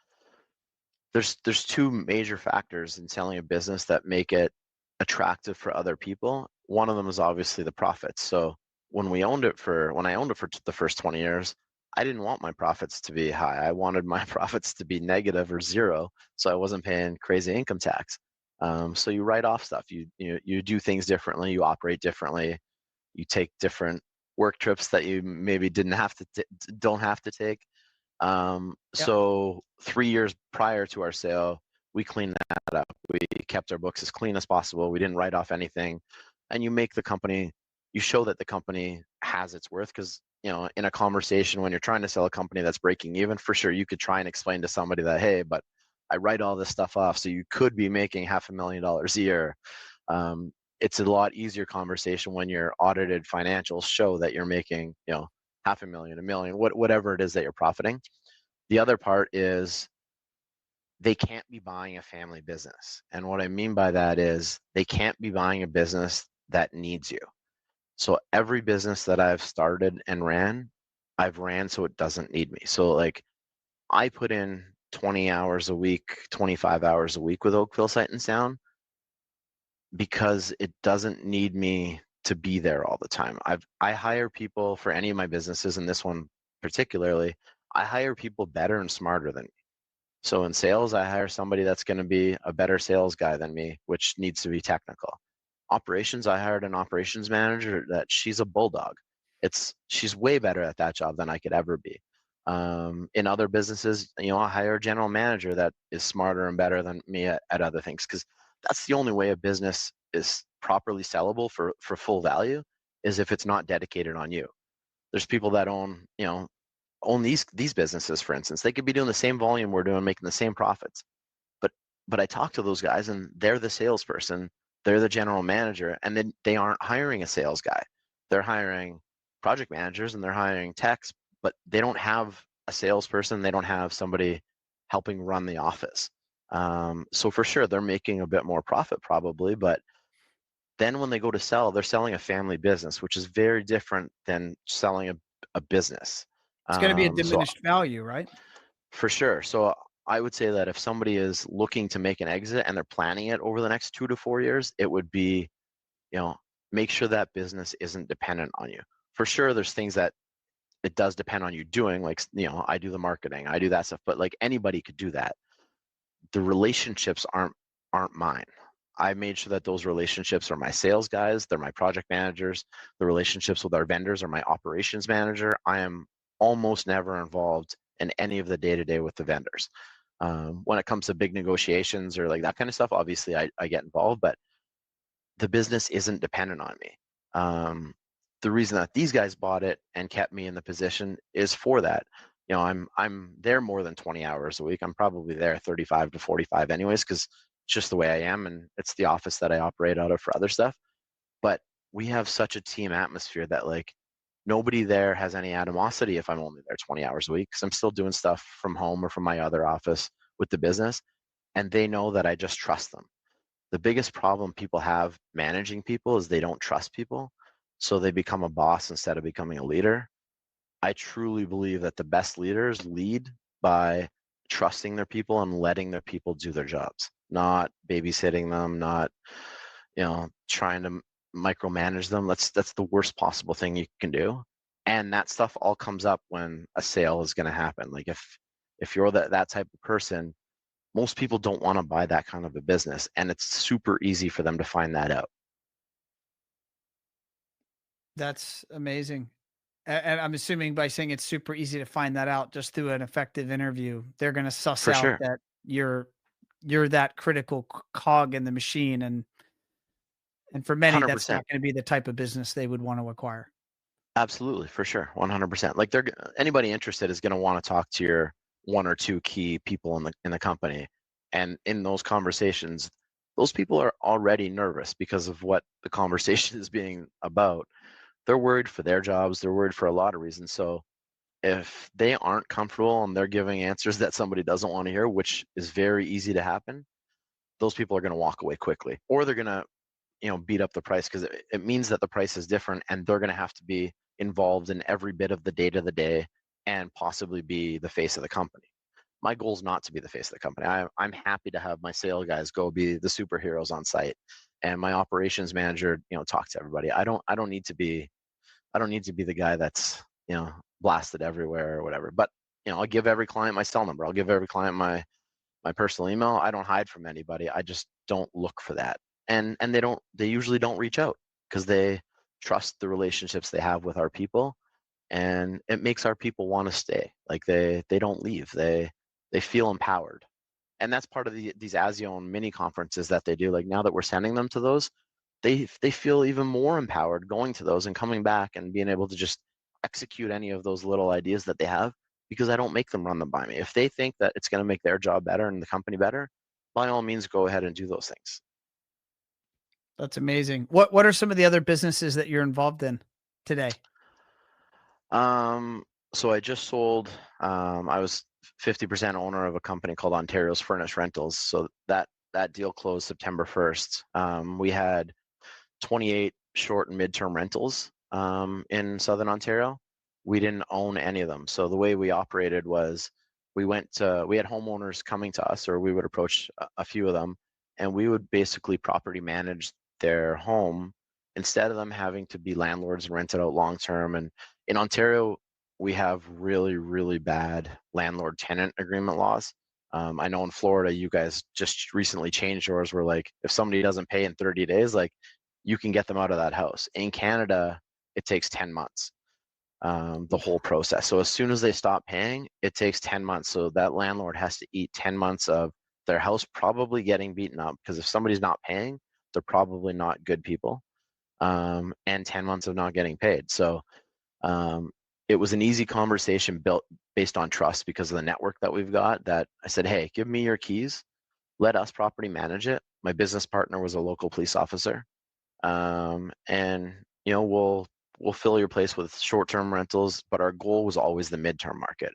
S3: there's two major factors in selling a business that make it attractive for other people. One of them is obviously the profits. So when I owned it for the first 20 years, I didn't want my profits to be high. I wanted my profits to be negative or zero, so I wasn't paying crazy income tax. So you write off stuff. You do things differently. You operate differently. You take different work trips that you maybe don't have to take.
S1: Yep.
S3: So 3 years prior to our sale, we cleaned that up. We kept our books as clean as possible. We didn't write off anything. And you show that the company has its worth, because, in a conversation when you're trying to sell a company that's breaking even, for sure, you could try and explain to somebody that, hey, but I write all this stuff off, so you could be making $500,000 a year. It's a lot easier conversation when your audited financials show that you're making, $500,000, $1 million, whatever it is that you're profiting. The other part is they can't be buying a family business. And what I mean by that is they can't be buying a business that needs you. So every business that I've started and I've ran so it doesn't need me. So like I put in 20 hours a week, 25 hours a week with Oakville Sight and Sound, because it doesn't need me to be there all the time. I hire people for any of my businesses, and this one particularly, I hire people better and smarter than me. So in sales, I hire somebody that's going to be a better sales guy than me, which needs to be technical. Operations, I hired an operations manager that she's a bulldog. She's way better at that job than I could ever be. In other businesses, I hire a general manager that is smarter and better than me at other things, because that's the only way a business is properly sellable for full value, is if it's not dedicated on you. There's people that own these businesses, for instance. They could be doing the same volume we're doing, making the same profits, but I talk to those guys and they're the salesperson, they're the general manager, and then they aren't hiring a sales guy. They're hiring project managers and they're hiring techs, but they don't have a salesperson. They don't have somebody helping run the office. So for sure, they're making a bit more profit probably, but then when they go to sell, they're selling a family business, which is very different than selling a business.
S1: It's going to be a
S3: So
S1: diminished value, right?
S3: for sure. So I would say that if somebody is looking to make an exit and they're planning it over the next 2 to 4 years, it would be, make sure that business isn't dependent on you. For sure, there's things that it does depend on you doing, like, I do the marketing, I do that stuff, but like anybody could do that. The relationships aren't mine. I made sure that those relationships are my sales guys, they're my project managers. The relationships with our vendors are my operations manager. I am almost never involved in any of the day-to-day with the vendors. When it comes to big negotiations or like that kind of stuff, obviously I get involved, but the business isn't dependent on me. The reason that these guys bought it and kept me in the position is for that. I'm there more than 20 hours a week. I'm probably there 35 to 45 anyways, because it's just the way I am, and it's the office that I operate out of for other stuff. But we have such a team atmosphere that like nobody there has any animosity if I'm only there 20 hours a week, because I'm still doing stuff from home or from my other office with the business, and they know that I just trust them. The biggest problem people have managing people is they don't trust people, so they become a boss instead of becoming a leader. I truly believe that the best leaders lead by trusting their people and letting their people do their jobs, not babysitting them, not, trying to micromanage them. That's the worst possible thing you can do. And that stuff all comes up when a sale is going to happen. Like if you're that type of person, most people don't want to buy that kind of a business, and it's super easy for them to find that out.
S1: That's amazing. And I'm assuming by saying it's super easy to find that out just through an effective interview, they're going to suss
S3: For
S1: out
S3: sure.
S1: that you're that critical cog in the machine, and for many, that's
S3: 100%.
S1: not going to be the type of business they would want to acquire.
S3: Absolutely, for sure, 100%. Like anybody interested is going to want to talk to your one or two key people in the company, and in those conversations, those people are already nervous because of what the conversation is being about. They're worried for their jobs. They're worried for a lot of reasons. So if they aren't comfortable and they're giving answers that somebody doesn't want to hear, which is very easy to happen, those people are going to walk away quickly, or they're going to beat up the price, because it means that the price is different and they're going to have to be involved in every bit of the day and possibly be the face of the company. My goal is not to be the face of the company. I'm happy to have my sales guys go be the superheroes on site, and my operations manager talk to everybody. I don't need to be the guy that's blasted everywhere or whatever. But I'll give every client my cell number. I'll give every client my personal email. I don't hide from anybody. I just don't look for that. And they usually don't reach out because they trust the relationships they have with our people, and it makes our people want to stay. Like they don't leave. They feel empowered. And that's part of these ASIO mini conferences that they do. Like now that we're sending them to those, they feel even more empowered going to those and coming back and being able to just execute any of those little ideas that they have, because I don't make them run them by me. If they think that it's going to make their job better and the company better, by all means, go ahead and do those things.
S1: That's amazing. What are some of the other businesses that you're involved in today?
S3: So I just sold. I was 50% owner of a company called Ontario's Furnished Rentals. So that deal closed September 1st. We had 28 short and midterm rentals in Southern Ontario. We didn't own any of them. So the way we operated was we had homeowners coming to us, or we would approach a few of them, and we would basically property manage their home instead of them having to be landlords and rent it out long term. And in Ontario, we have really, really bad landlord tenant agreement laws. I know in Florida, you guys just recently changed yours where, like, if somebody doesn't pay in 30 days, like, you can get them out of that house. In Canada, it takes 10 months, the whole process. So as soon as they stop paying, it takes 10 months. So that landlord has to eat 10 months of their house probably getting beaten up, because if somebody's not paying, they're probably not good people, and 10 months of not getting paid. So it was an easy conversation built based on trust because of the network that we've got, that I said, hey, give me your keys. Let us property manage it. My business partner was a local police officer. And we'll fill your place with short-term rentals, but our goal was always the midterm market.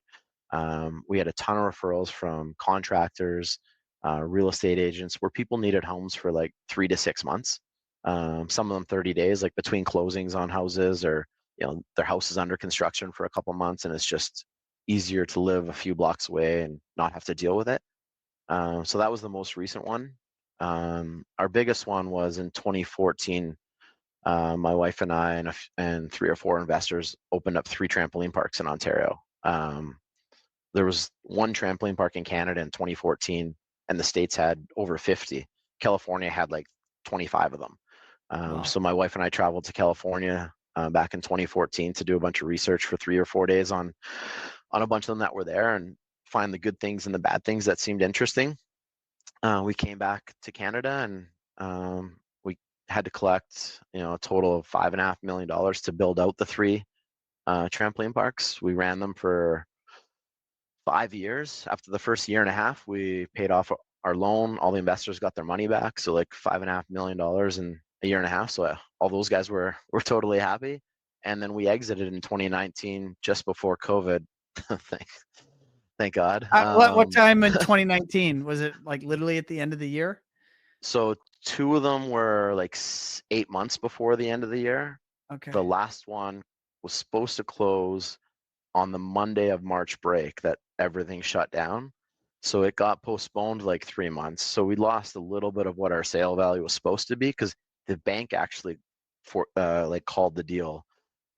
S3: We had a ton of referrals from contractors, real estate agents, where people needed homes for like 3 to 6 months. Some of them 30 days, like between closings on houses, or their house is under construction for a couple months, and it's just easier to live a few blocks away and not have to deal with it. So that was the most recent one. Our biggest one was in 2014. My wife and I and 3 or 4 investors opened up 3 trampoline parks in Ontario. There was one trampoline park in Canada in 2014, and the States had over 50. California had like 25 of them.
S1: Wow.
S3: So my wife and I traveled to California back in 2014 to do a bunch of research for 3 or 4 days on a bunch of them that were there, and find the good things and the bad things that seemed interesting. We came back to Canada, and we had to collect a total of $5.5 million to build out the 3 trampoline parks. We ran them for 5 years. After the first year and a half, we paid off our loan. All the investors got their money back, so like $5.5 million in a year and a half. So all those guys were totally happy. And then we exited in 2019, just before COVID. Thank God.
S1: What time in 2019? Was it like literally at the end of the year?
S3: So 2 of them were like 8 months before the end of the year.
S1: Okay.
S3: The last one was supposed to close on the Monday of March break that everything shut down. So it got postponed like 3 months. So we lost a little bit of what our sale value was supposed to be because the bank actually like called the deal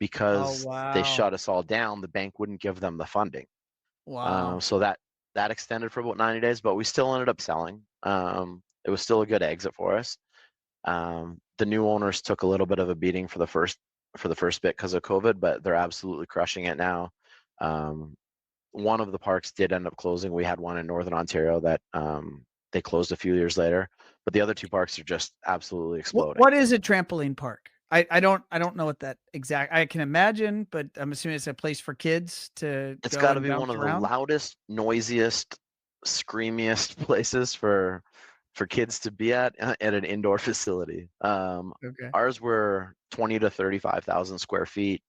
S3: because they
S1: wow.
S3: shut us all down. The bank wouldn't give them the funding.
S1: Wow.
S3: So that extended for about 90 days, but we still ended up selling. It was still a good exit for us. The new owners took a little bit of a beating for the first bit because of COVID, but they're absolutely crushing it now. One of the parks did end up closing. We had one in Northern Ontario that they closed a few years later, but the other two parks are just absolutely exploding.
S1: What is a trampoline park? I don't know what that exact. I can imagine, but I'm assuming it's a place for kids to
S3: It's
S1: go
S3: got to
S1: and
S3: be one
S1: bounce
S3: of the
S1: around.
S3: loudest, noisiest, screamiest places for kids to be at an indoor facility.
S1: Okay.
S3: Ours were 20 to 35,000 square feet.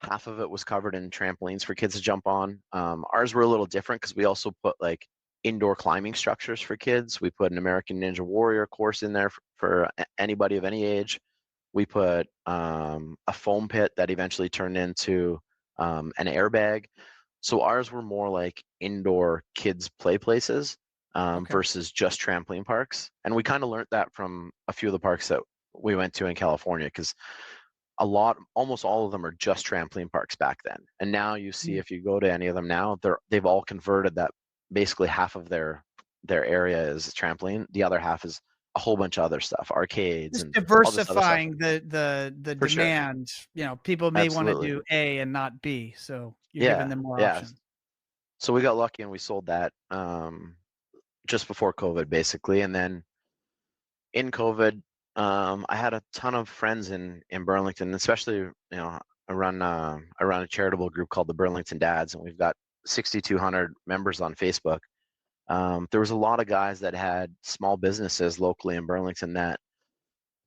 S3: Half of it was covered in trampolines for kids to jump on. Ours were a little different because we also put like indoor climbing structures for kids. We put an American Ninja Warrior course in there for anybody of any age. We put a foam pit that eventually turned into an airbag. So ours were more like indoor kids play places
S1: Okay.
S3: versus just trampoline parks. And we kind of learned that from a few of the parks that we went to in California because almost all of them are just trampoline parks back then. And now you see if you go to any of them now, they've all converted that basically half of their area is trampoline. The other half is a whole bunch of other stuff, arcades
S1: Just
S3: and all this other stuff.
S1: diversifying the
S3: For sure.
S1: demand. You know, people may want to
S3: Absolutely.
S1: do A and not B, so you're giving
S3: Yeah.
S1: them more
S3: Yeah.
S1: options.
S3: So we got lucky and we sold that just before COVID, basically. And then in COVID, I had a ton of friends in Burlington, especially I run a charitable group called the Burlington Dads, and we've got 6,200 members on Facebook. There was a lot of guys that had small businesses locally in Burlington that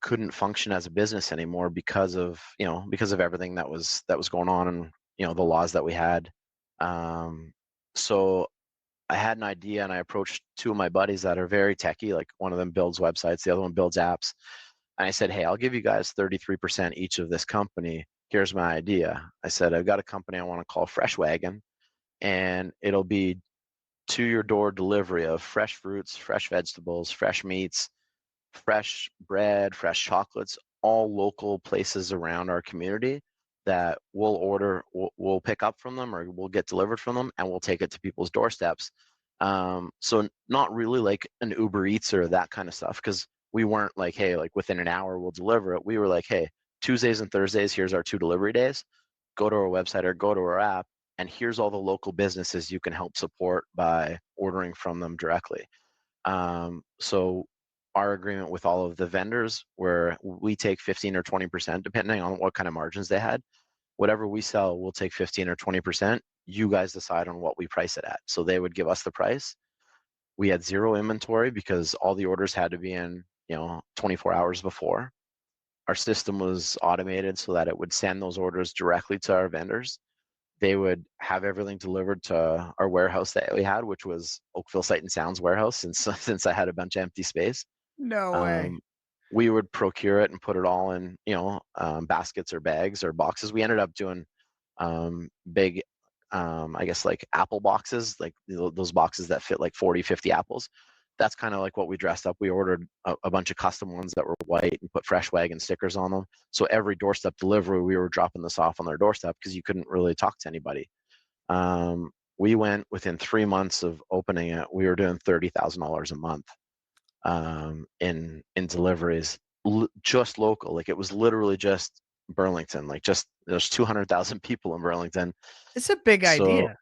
S3: couldn't function as a business anymore because of everything that was going on and the laws that we had. So I had an idea and I approached two of my buddies that are very techy. Like one of them builds websites, the other one builds apps. And I said, hey, I'll give you guys 33% each of this company. Here's my idea. I said, I've got a company I want to call Fresh Wagon, and it'll be to your door delivery of fresh fruits, fresh vegetables, fresh meats, fresh bread, fresh chocolates, all local places around our community that we'll pick up from them or we'll get delivered from them, and we'll take it to people's doorsteps. So not really like an Uber Eats or that kind of stuff, because we weren't like, hey, like within an hour we'll deliver it. We were like, hey, Tuesdays and Thursdays, here's our 2 delivery days. Go to our website or go to our app, and here's all the local businesses you can help support by ordering from them directly. So our agreement with all of the vendors, where we take 15 or 20%, depending on what kind of margins they had. Whatever we sell, we'll take 15 or 20%. You guys decide on what we price it at. So they would give us the price. We had zero inventory because all the orders had to be in, 24 hours before. Our system was automated so that it would send those orders directly to our vendors. They would have everything delivered to our warehouse that we had, which was Oakville Sight and Sound's warehouse, since I had a bunch of empty space.
S1: No way.
S3: We would procure it and put it all in, baskets or bags or boxes. We ended up doing big, I guess like apple boxes, like those boxes that fit like 40, 50 apples. That's kind of like what we dressed up. We ordered a bunch of custom ones that were white and put Fresh Wagon stickers on them. So every doorstep delivery, we were dropping this off on their doorstep because you couldn't really talk to anybody. We went within 3 months of opening it, we were doing $30,000 a month in deliveries, just local. Like it was literally just Burlington. Like just there's 200,000 people in Burlington.
S1: It's a big
S3: So
S1: idea.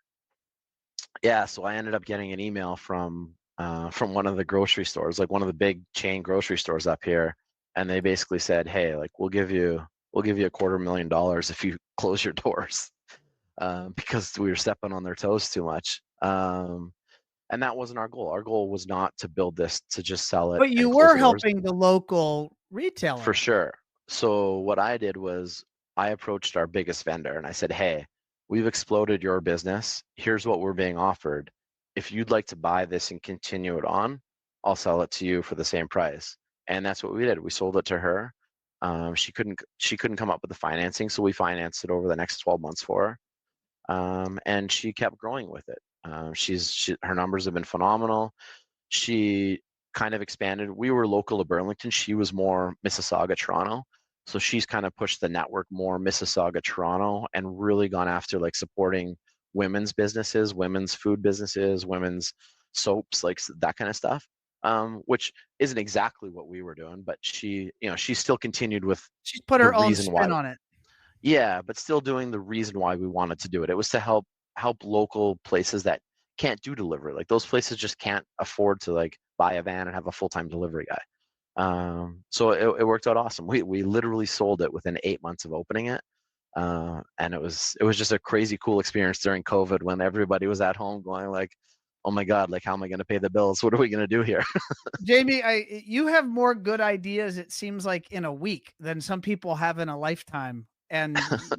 S3: yeah, so I ended up getting an email from one of the grocery stores, like one of the big chain grocery stores up here, and they basically said, hey, like we'll give you $250,000 if you close your doors, because we were stepping on their toes too much. And that wasn't our goal. Our goal was not to build this to just sell it
S1: But you
S3: and close
S1: were
S3: the doors.
S1: helping the local
S3: For
S1: retailer.
S3: sure. So what I did was I approached our biggest vendor and I said, hey, we've exploded your business. Here's what we're being offered. If you'd like to buy this and continue it on, I'll sell it to you for the same price. And that's what we did. We sold it to her. She couldn't come up with the financing, so we financed it over the next 12 months for her. and she kept growing with it. Her numbers have been phenomenal. She kind of expanded. We were local to Burlington. She was more Mississauga, Toronto. So she's kind of pushed the network more Mississauga, Toronto, and really gone after like supporting women's businesses, women's food businesses, women's soaps, like that kind of stuff. Which isn't exactly what we were doing, but she still continued with
S1: She's put
S3: the
S1: her own
S3: reason why.
S1: spin on it.
S3: Yeah, but still doing the reason why we wanted to do it. It was to help local places that can't do delivery. Like those places just can't afford to like buy a van and have a full-time delivery guy. So it worked out awesome. We literally sold it within 8 months of opening it. And it was just a crazy cool experience during COVID when everybody was at home going like, oh my God, like how am I going to pay the bills? What are we going to do here?
S1: Jamie, you have more good ideas, it seems like, in a week than some people have in a lifetime. And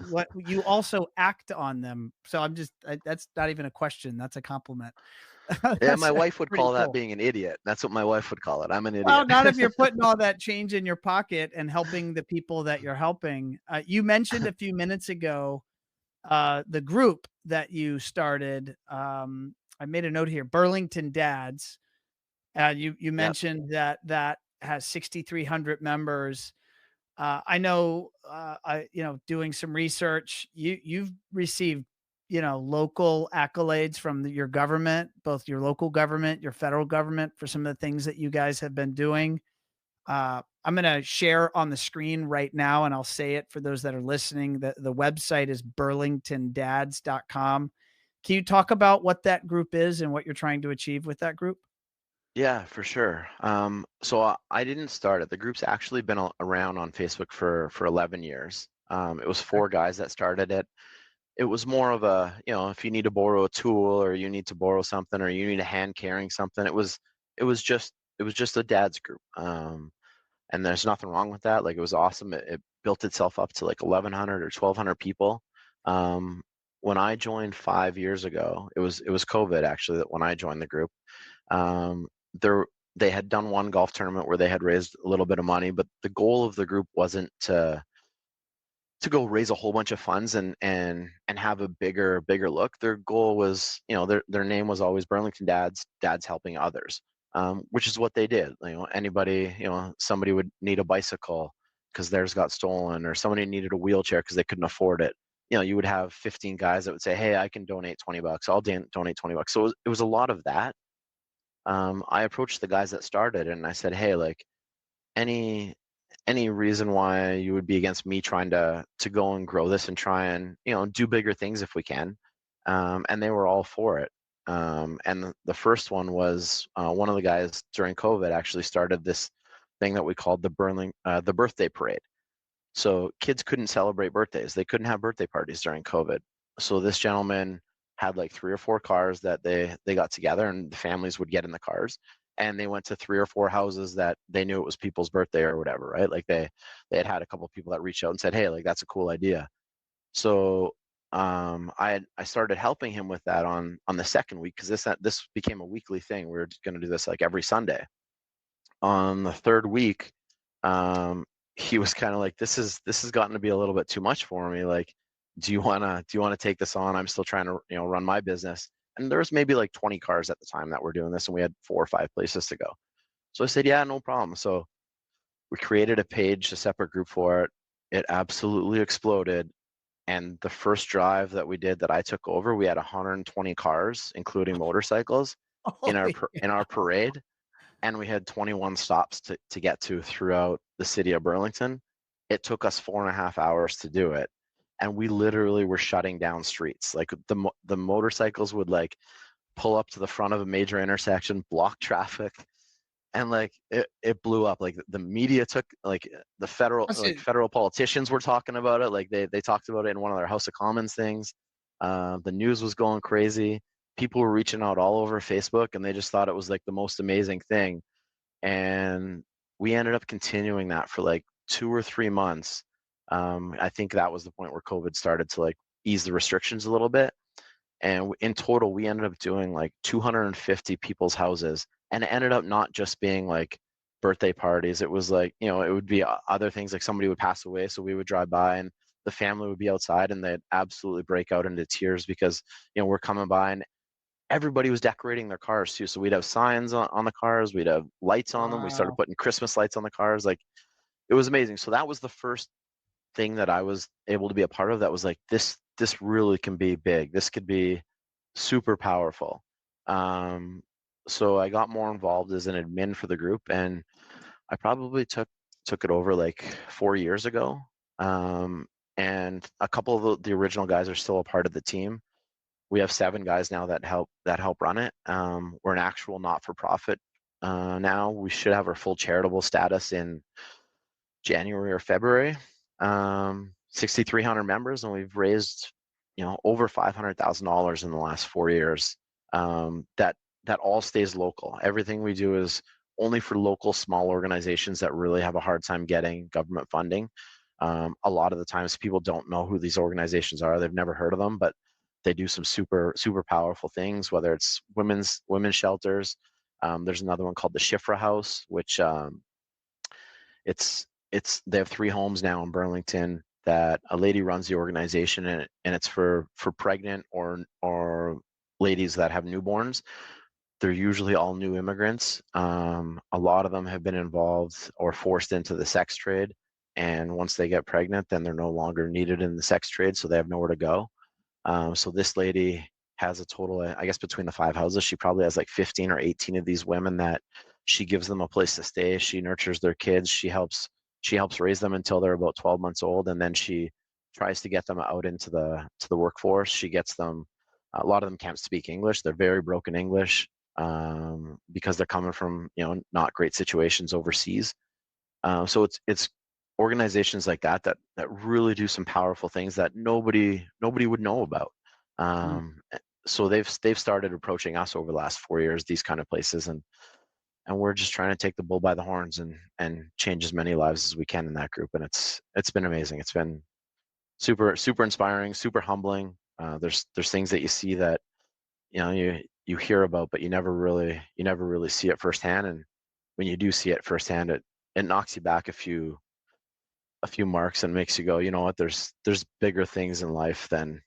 S1: what you also act on them. So that's not even a question. That's a compliment.
S3: Yeah, my
S1: That's
S3: wife would
S1: pretty
S3: call that
S1: cool.
S3: being an idiot. That's what my wife would call it. I'm an
S1: Well,
S3: idiot.
S1: not if you're putting all that change in your pocket and helping the people that you're helping. You mentioned a few minutes ago the group that you started. I made a note here, Burlington Dads. You
S3: Yep.
S1: mentioned that has 6,300 members. I know, doing some research, you've received, local accolades from your government, both your local government, your federal government, for some of the things that you guys have been doing. I'm going to share on the screen right now, and I'll say it for those that are listening. The website is burlingtondads.com. Can you talk about what that group is and what you're trying to achieve with that group?
S3: Yeah, for sure. So I didn't start it. The group's actually been around on Facebook for 11 years. It was
S1: Okay.
S3: 4 guys that started it. It was more of a, if you need to borrow a tool or you need to borrow something or you need a hand carrying something, it was just a dad's group. And there's nothing wrong with that. Like it was awesome. It built itself up to like 1,100 or 1,200 people. Um, when I joined 5 years ago, it was COVID actually that when I joined the group. Um, there they had done one golf tournament where they had raised a little bit of money, but the goal of the group wasn't to go raise a whole bunch of funds and have a bigger look. Their goal was, their name was always Burlington Dads, Dads helping others, which is what they did. Anybody, somebody would need a bicycle because theirs got stolen, or somebody needed a wheelchair because they couldn't afford it. You would have 15 guys that would say, "Hey, I can donate $20. I'll donate $20." So it was a lot of that. I approached the guys that started and I said, "Hey, like any any reason why you would be against me trying to go and grow this and try and do bigger things if we can?" And they were all for it. And the first one was one of the guys during COVID actually started this thing that we called the birthday parade. So kids couldn't celebrate birthdays. They couldn't have birthday parties during COVID. So this gentleman had like 3 or 4 cars that they got together, and the families would get in the cars and they went to 3 or 4 houses that they knew it was people's birthday or whatever, right? Like they had a couple of people that reached out and said, "Hey, like that's a cool idea." So I started helping him with that on the second week, because this became a weekly thing. We were going to do this like every Sunday. On the third week, he was kind of like, this has gotten to be a little bit too much for me. Like, do you wanna take this on? I'm still trying to run my business. And there was maybe like 20 cars at the time that were doing this, and we had 4 or 5 places to go. So I said, yeah, no problem. So we created a page, a separate group for it. It absolutely exploded. And the first drive that we did that I took over, we had 120 cars, including motorcycles, in our
S1: Holy
S3: in our parade, and we had 21 stops to get to throughout the city of Burlington. It took us 4.5 hours to do it, and we literally were shutting down streets. Like the motorcycles would like pull up to the front of a major intersection, block traffic, and like it blew up. Like the media took, like the
S1: That's it.
S3: federal politicians were talking about it. Like they talked about it in one of their House of Commons things. The news was going crazy. People were reaching out all over Facebook, and they just thought it was like the most amazing thing. And we ended up continuing that for like 2 or 3 months. I think that was the point where COVID started to like ease the restrictions a little bit. And in total, we ended up doing like 250 people's houses, and it ended up not just being like birthday parties. It was like, it would be other things, like somebody would pass away, so we would drive by and the family would be outside and they'd absolutely break out into tears because, we're coming by and everybody was decorating their cars too. So we'd have signs on the cars, we'd have lights on them. We started
S1: Wow.
S3: putting Christmas lights on the cars. Like, it was amazing. So that was the first thing that I was able to be a part of that was like, this really can be big. This could be super powerful. So I got more involved as an admin for the group, and I probably took it over like 4 years ago. And a couple of the original guys are still a part of the team. We have 7 guys now that help run it. We're an actual not-for-profit now. We should have our full charitable status in January or February. 6,300 members, and we've raised over $500,000 in the last 4 years. That all stays local. Everything we do is only for local small organizations that really have a hard time getting government funding. A lot of the times people don't know who these organizations are. They've never heard of them, but they do some super powerful things, whether it's women's shelters. There's another one called the Shifra House, which they have 3 homes now in Burlington that a lady runs the organization, and it's for pregnant or ladies that have newborns. They're usually all new immigrants. A lot of them have been involved or forced into the sex trade, and once they get pregnant, then they're no longer needed in the sex trade, so they have nowhere to go. So this lady has a total, I guess, between the 5 houses, she probably has like 15 or 18 of these women that she gives them a place to stay. She nurtures their kids. She helps raise them until they're about 12 months old, and then she tries to get them out into the workforce. She gets them. A lot of them can't speak English. They're very broken English because they're coming from not great situations overseas. So it's organizations like that really do some powerful things that nobody would know about. So they've started approaching us over the last 4 years, these kind of places, and we're just trying to take the bull by the horns and change as many lives as we can in that group. And it's been amazing. It's been super inspiring, super humbling. There's things that you see that you hear about, but you never really see it firsthand. And when you do see it firsthand, it knocks you back a few marks and makes you go, you know what, there's bigger things in life than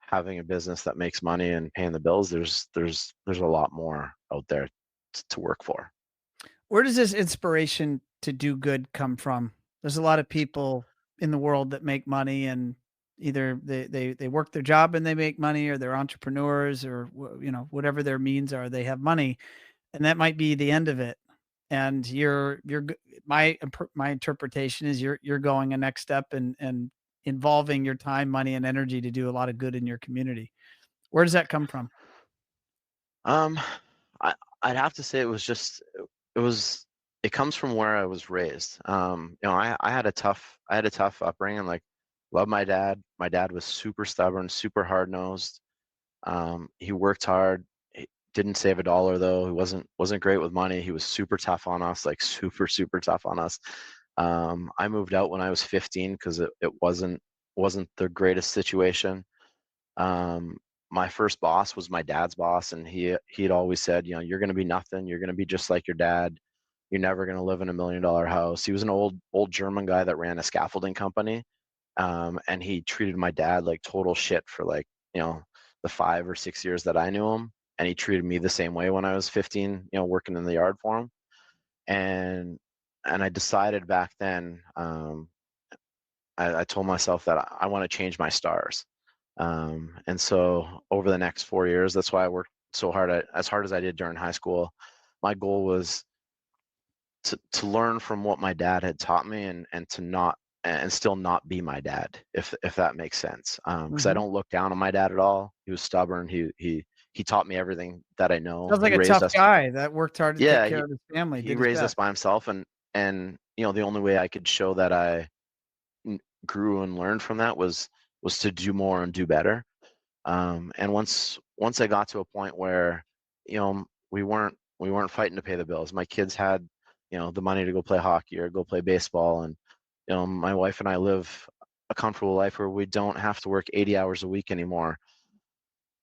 S3: having a business that makes money and paying the bills. There's a lot more out there to work for.
S1: Where does this inspiration to do good come from? There's a lot of people in the world that make money, and either they work their job and they make money, or they're entrepreneurs, or whatever their means are, they have money, and that might be the end of it. And my interpretation is you're going a next step and involving your time, money, and energy to do a lot of good in your community. Where does that come from?
S3: Um, I'd have to say it comes from where I was raised. I had a tough upbringing. Like, love my dad. My dad was super stubborn, super hard nosed. He worked hard. He didn't save a dollar though. He wasn't great with money. He was super tough on us, like super tough on us. I moved out when I was 15 because it wasn't the greatest situation. My first boss was my dad's boss, and he'd always said, you're going to be nothing. You're going to be just like your dad. You're never going to live in $1 million house. He was an old German guy that ran a scaffolding company, and he treated my dad like total shit for like the 5 or 6 years that I knew him, and he treated me the same way when I was 15, working in the yard for him. And I decided back then, I told myself that I want to change my stars. And so over the next 4 years, that's why I worked so hard, as hard as I did during high school. My goal was to learn from what my dad had taught me, and to not and still not be my dad, if that makes sense. Because I don't look down on my dad at all. He was stubborn. He taught me everything that I know.
S1: Sounds like
S3: He
S1: a
S3: raised
S1: tough
S3: us.
S1: guy that worked hard to take
S3: Yeah,
S1: care of his family,
S3: he
S1: did his
S3: raised us
S1: best.
S3: by himself, and the only way I could show that I grew and learned from that was to do more and do better. And once I got to a point where we weren't fighting to pay the bills. My kids had the money to go play hockey or go play baseball, and my wife and I live a comfortable life where we don't have to work 80 hours a week anymore.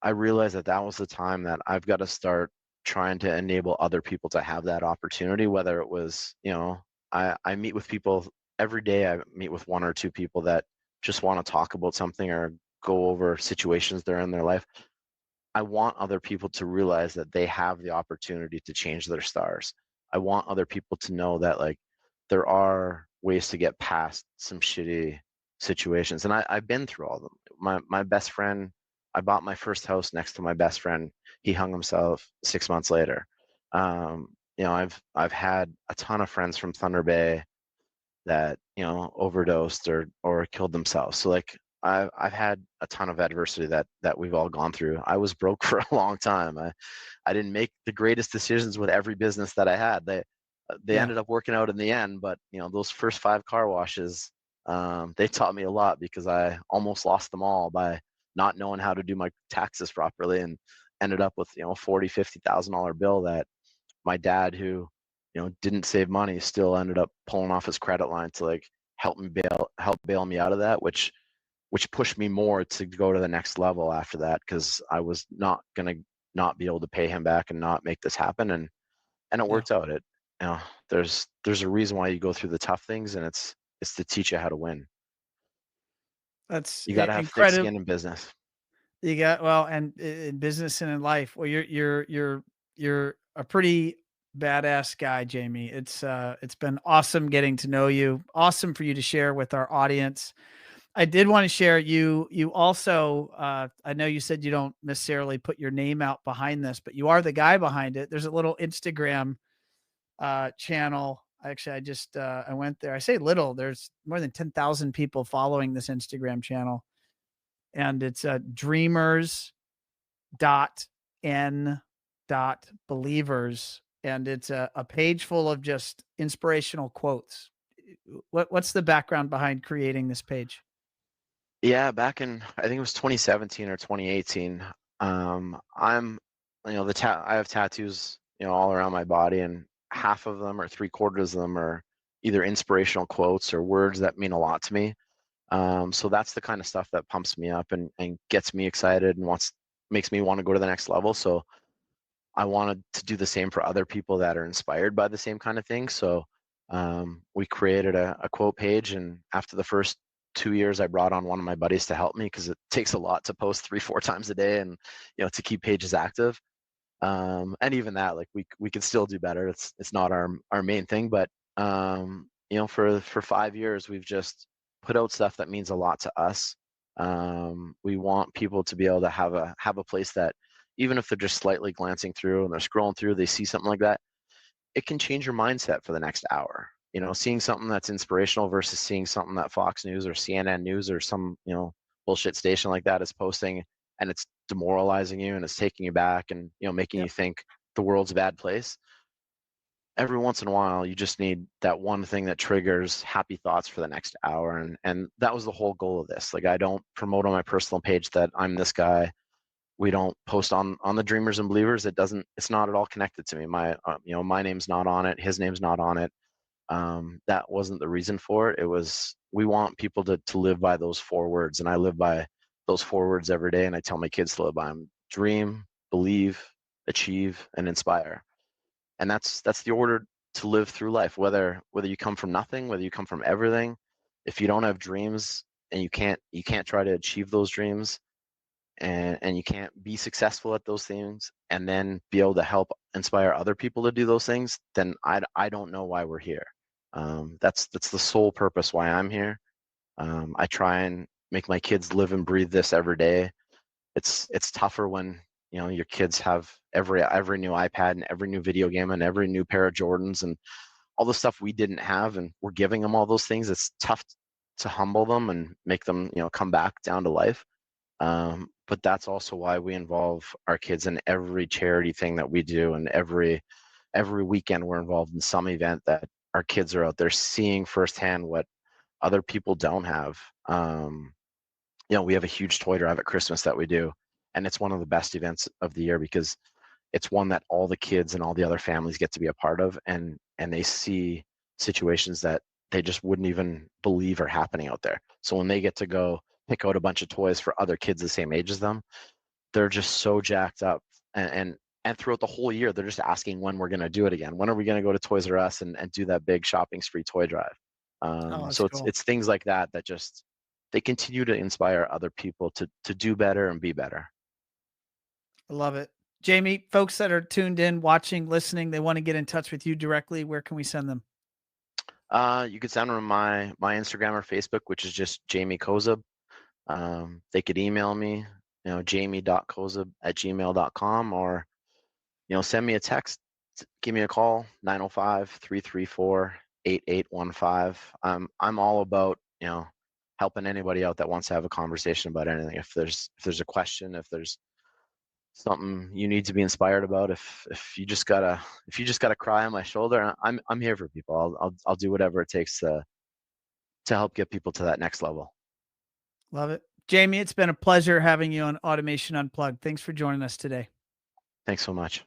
S3: I realized that was the time that I've got to start trying to enable other people to have that opportunity. Whether it was I meet with people every day. I meet with 1 or 2 people that just want to talk about something or go over situations they're in their life. I want other people to realize that they have the opportunity to change their stars. I want other people to know that like there are ways to get past some shitty situations. And I've been through all of them. My best friend, I bought my first house next to my best friend. He hung himself 6 months later. I've had a ton of friends from Thunder Bay that overdosed or killed themselves. So like I've had a ton of adversity that we've all gone through. I was broke for a long time. I didn't make the greatest decisions with every business that I had. They ended up working out in the end, but those first 5 car washes, they taught me a lot because I almost lost them all by not knowing how to do my taxes properly and ended up with $40,000-$50,000 bill that my dad, who didn't save money, still ended up pulling off his credit line to like help bail me out of that, which pushed me more to go to the next level after that, because I was not gonna not be able to pay him back and not make this happen, and it worked out. There's a reason why you go through the tough things, and it's to teach you how to win.
S1: That's
S3: You got to have thick
S1: incredible.
S3: skin in business.
S1: You got, well, and in business and in life. Well, you're a pretty badass guy, Jamie. It's been awesome getting to know you. Awesome for you to share with our audience. I did want to share, you also, I know you said you don't necessarily put your name out behind this, but you are the guy behind it. There's a little Instagram channel. Actually, I went there. I say little, there's more than 10,000 people following this Instagram channel, and it's dreamers dot n dot believers, and it's a page full of just inspirational quotes. What's the background behind creating this page?
S3: Yeah, back in, I think it was 2017 or 2018. I'm, I have tattoos, all around my body, and half of them or 3/4 of them are either inspirational quotes or words that mean a lot to me. So that's the kind of stuff that pumps me up and gets me excited and makes me want to go to the next level. So I wanted to do the same for other people that are inspired by the same kind of thing. So we created a quote page, and after the first 2 years, I brought on one of my buddies to help me because it takes a lot to post 3-4 times a day, and to keep pages active. And even that, like we could still do better. It's not our main thing, but for 5 years, we've just put out stuff that means a lot to us. We want people to be able to have a place that, even if they're just slightly glancing through and they're scrolling through, they see something like that, it can change your mindset for the next hour. Seeing something that's inspirational versus seeing something that Fox News or CNN News or some bullshit station like that is posting, and it's demoralizing you and it's taking you back and making you
S1: Yep.
S3: think the world's a bad place. Every once in a while, you just need that one thing that triggers happy thoughts for the next hour, and that was the whole goal of this. Like, I don't promote on my personal page that I'm this guy. We don't post on the Dreamers and Believers. It's not at all connected to me. My name's not on it. His name's not on it. That wasn't the reason for it. It was, we want people to live by those 4 words, and I live by those 4 words every day, and I tell my kids to live by them: dream, believe, achieve, and inspire. And that's the order to live through life, whether you come from nothing, whether you come from everything. If you don't have dreams and you can't try to achieve those dreams, and you can't be successful at those things and then be able to help inspire other people to do those things, then I don't know why we're here. That's the sole purpose why I'm here. I try and make my kids live and breathe this every day. It's tougher when your kids have every new iPad and every new video game and every new pair of Jordans and all the stuff we didn't have, and we're giving them all those things. It's tough to humble them and make them come back down to life. But that's also why we involve our kids in every charity thing that we do, and every weekend we're involved in some event that our kids are out there seeing firsthand what other people don't have. We have a huge toy drive at Christmas that we do, and it's one of the best events of the year because it's one that all the kids and all the other families get to be a part of, and they see situations that they just wouldn't even believe are happening out there. So when they get to go pick out a bunch of toys for other kids the same age as them, they're just so jacked up. And throughout the whole year, they're just asking when we're going to do it again. When are we going to go to Toys R Us and do that big shopping spree toy drive?
S1: Oh, that's
S3: So
S1: cool.
S3: it's things like that that just they continue to inspire other people to do better and be better.
S1: I love it. Jamie, folks that are tuned in, watching, listening, they want to get in touch with you directly. Where can we send them?
S3: You could send them my Instagram or Facebook, which is just Jamie Kozub. They could email me, jamie.kozub@gmail.com, or, send me a text, give me a call, 905-334-8815. I'm all about, helping anybody out that wants to have a conversation about anything. If there's a question, if there's something you need to be inspired about, if you just gotta cry on my shoulder, I'm here for people. I'll do whatever it takes to help get people to that next level.
S1: Love it. Jamie, it's been a pleasure having you on Automation Unplugged. Thanks for joining us today.
S3: Thanks so much.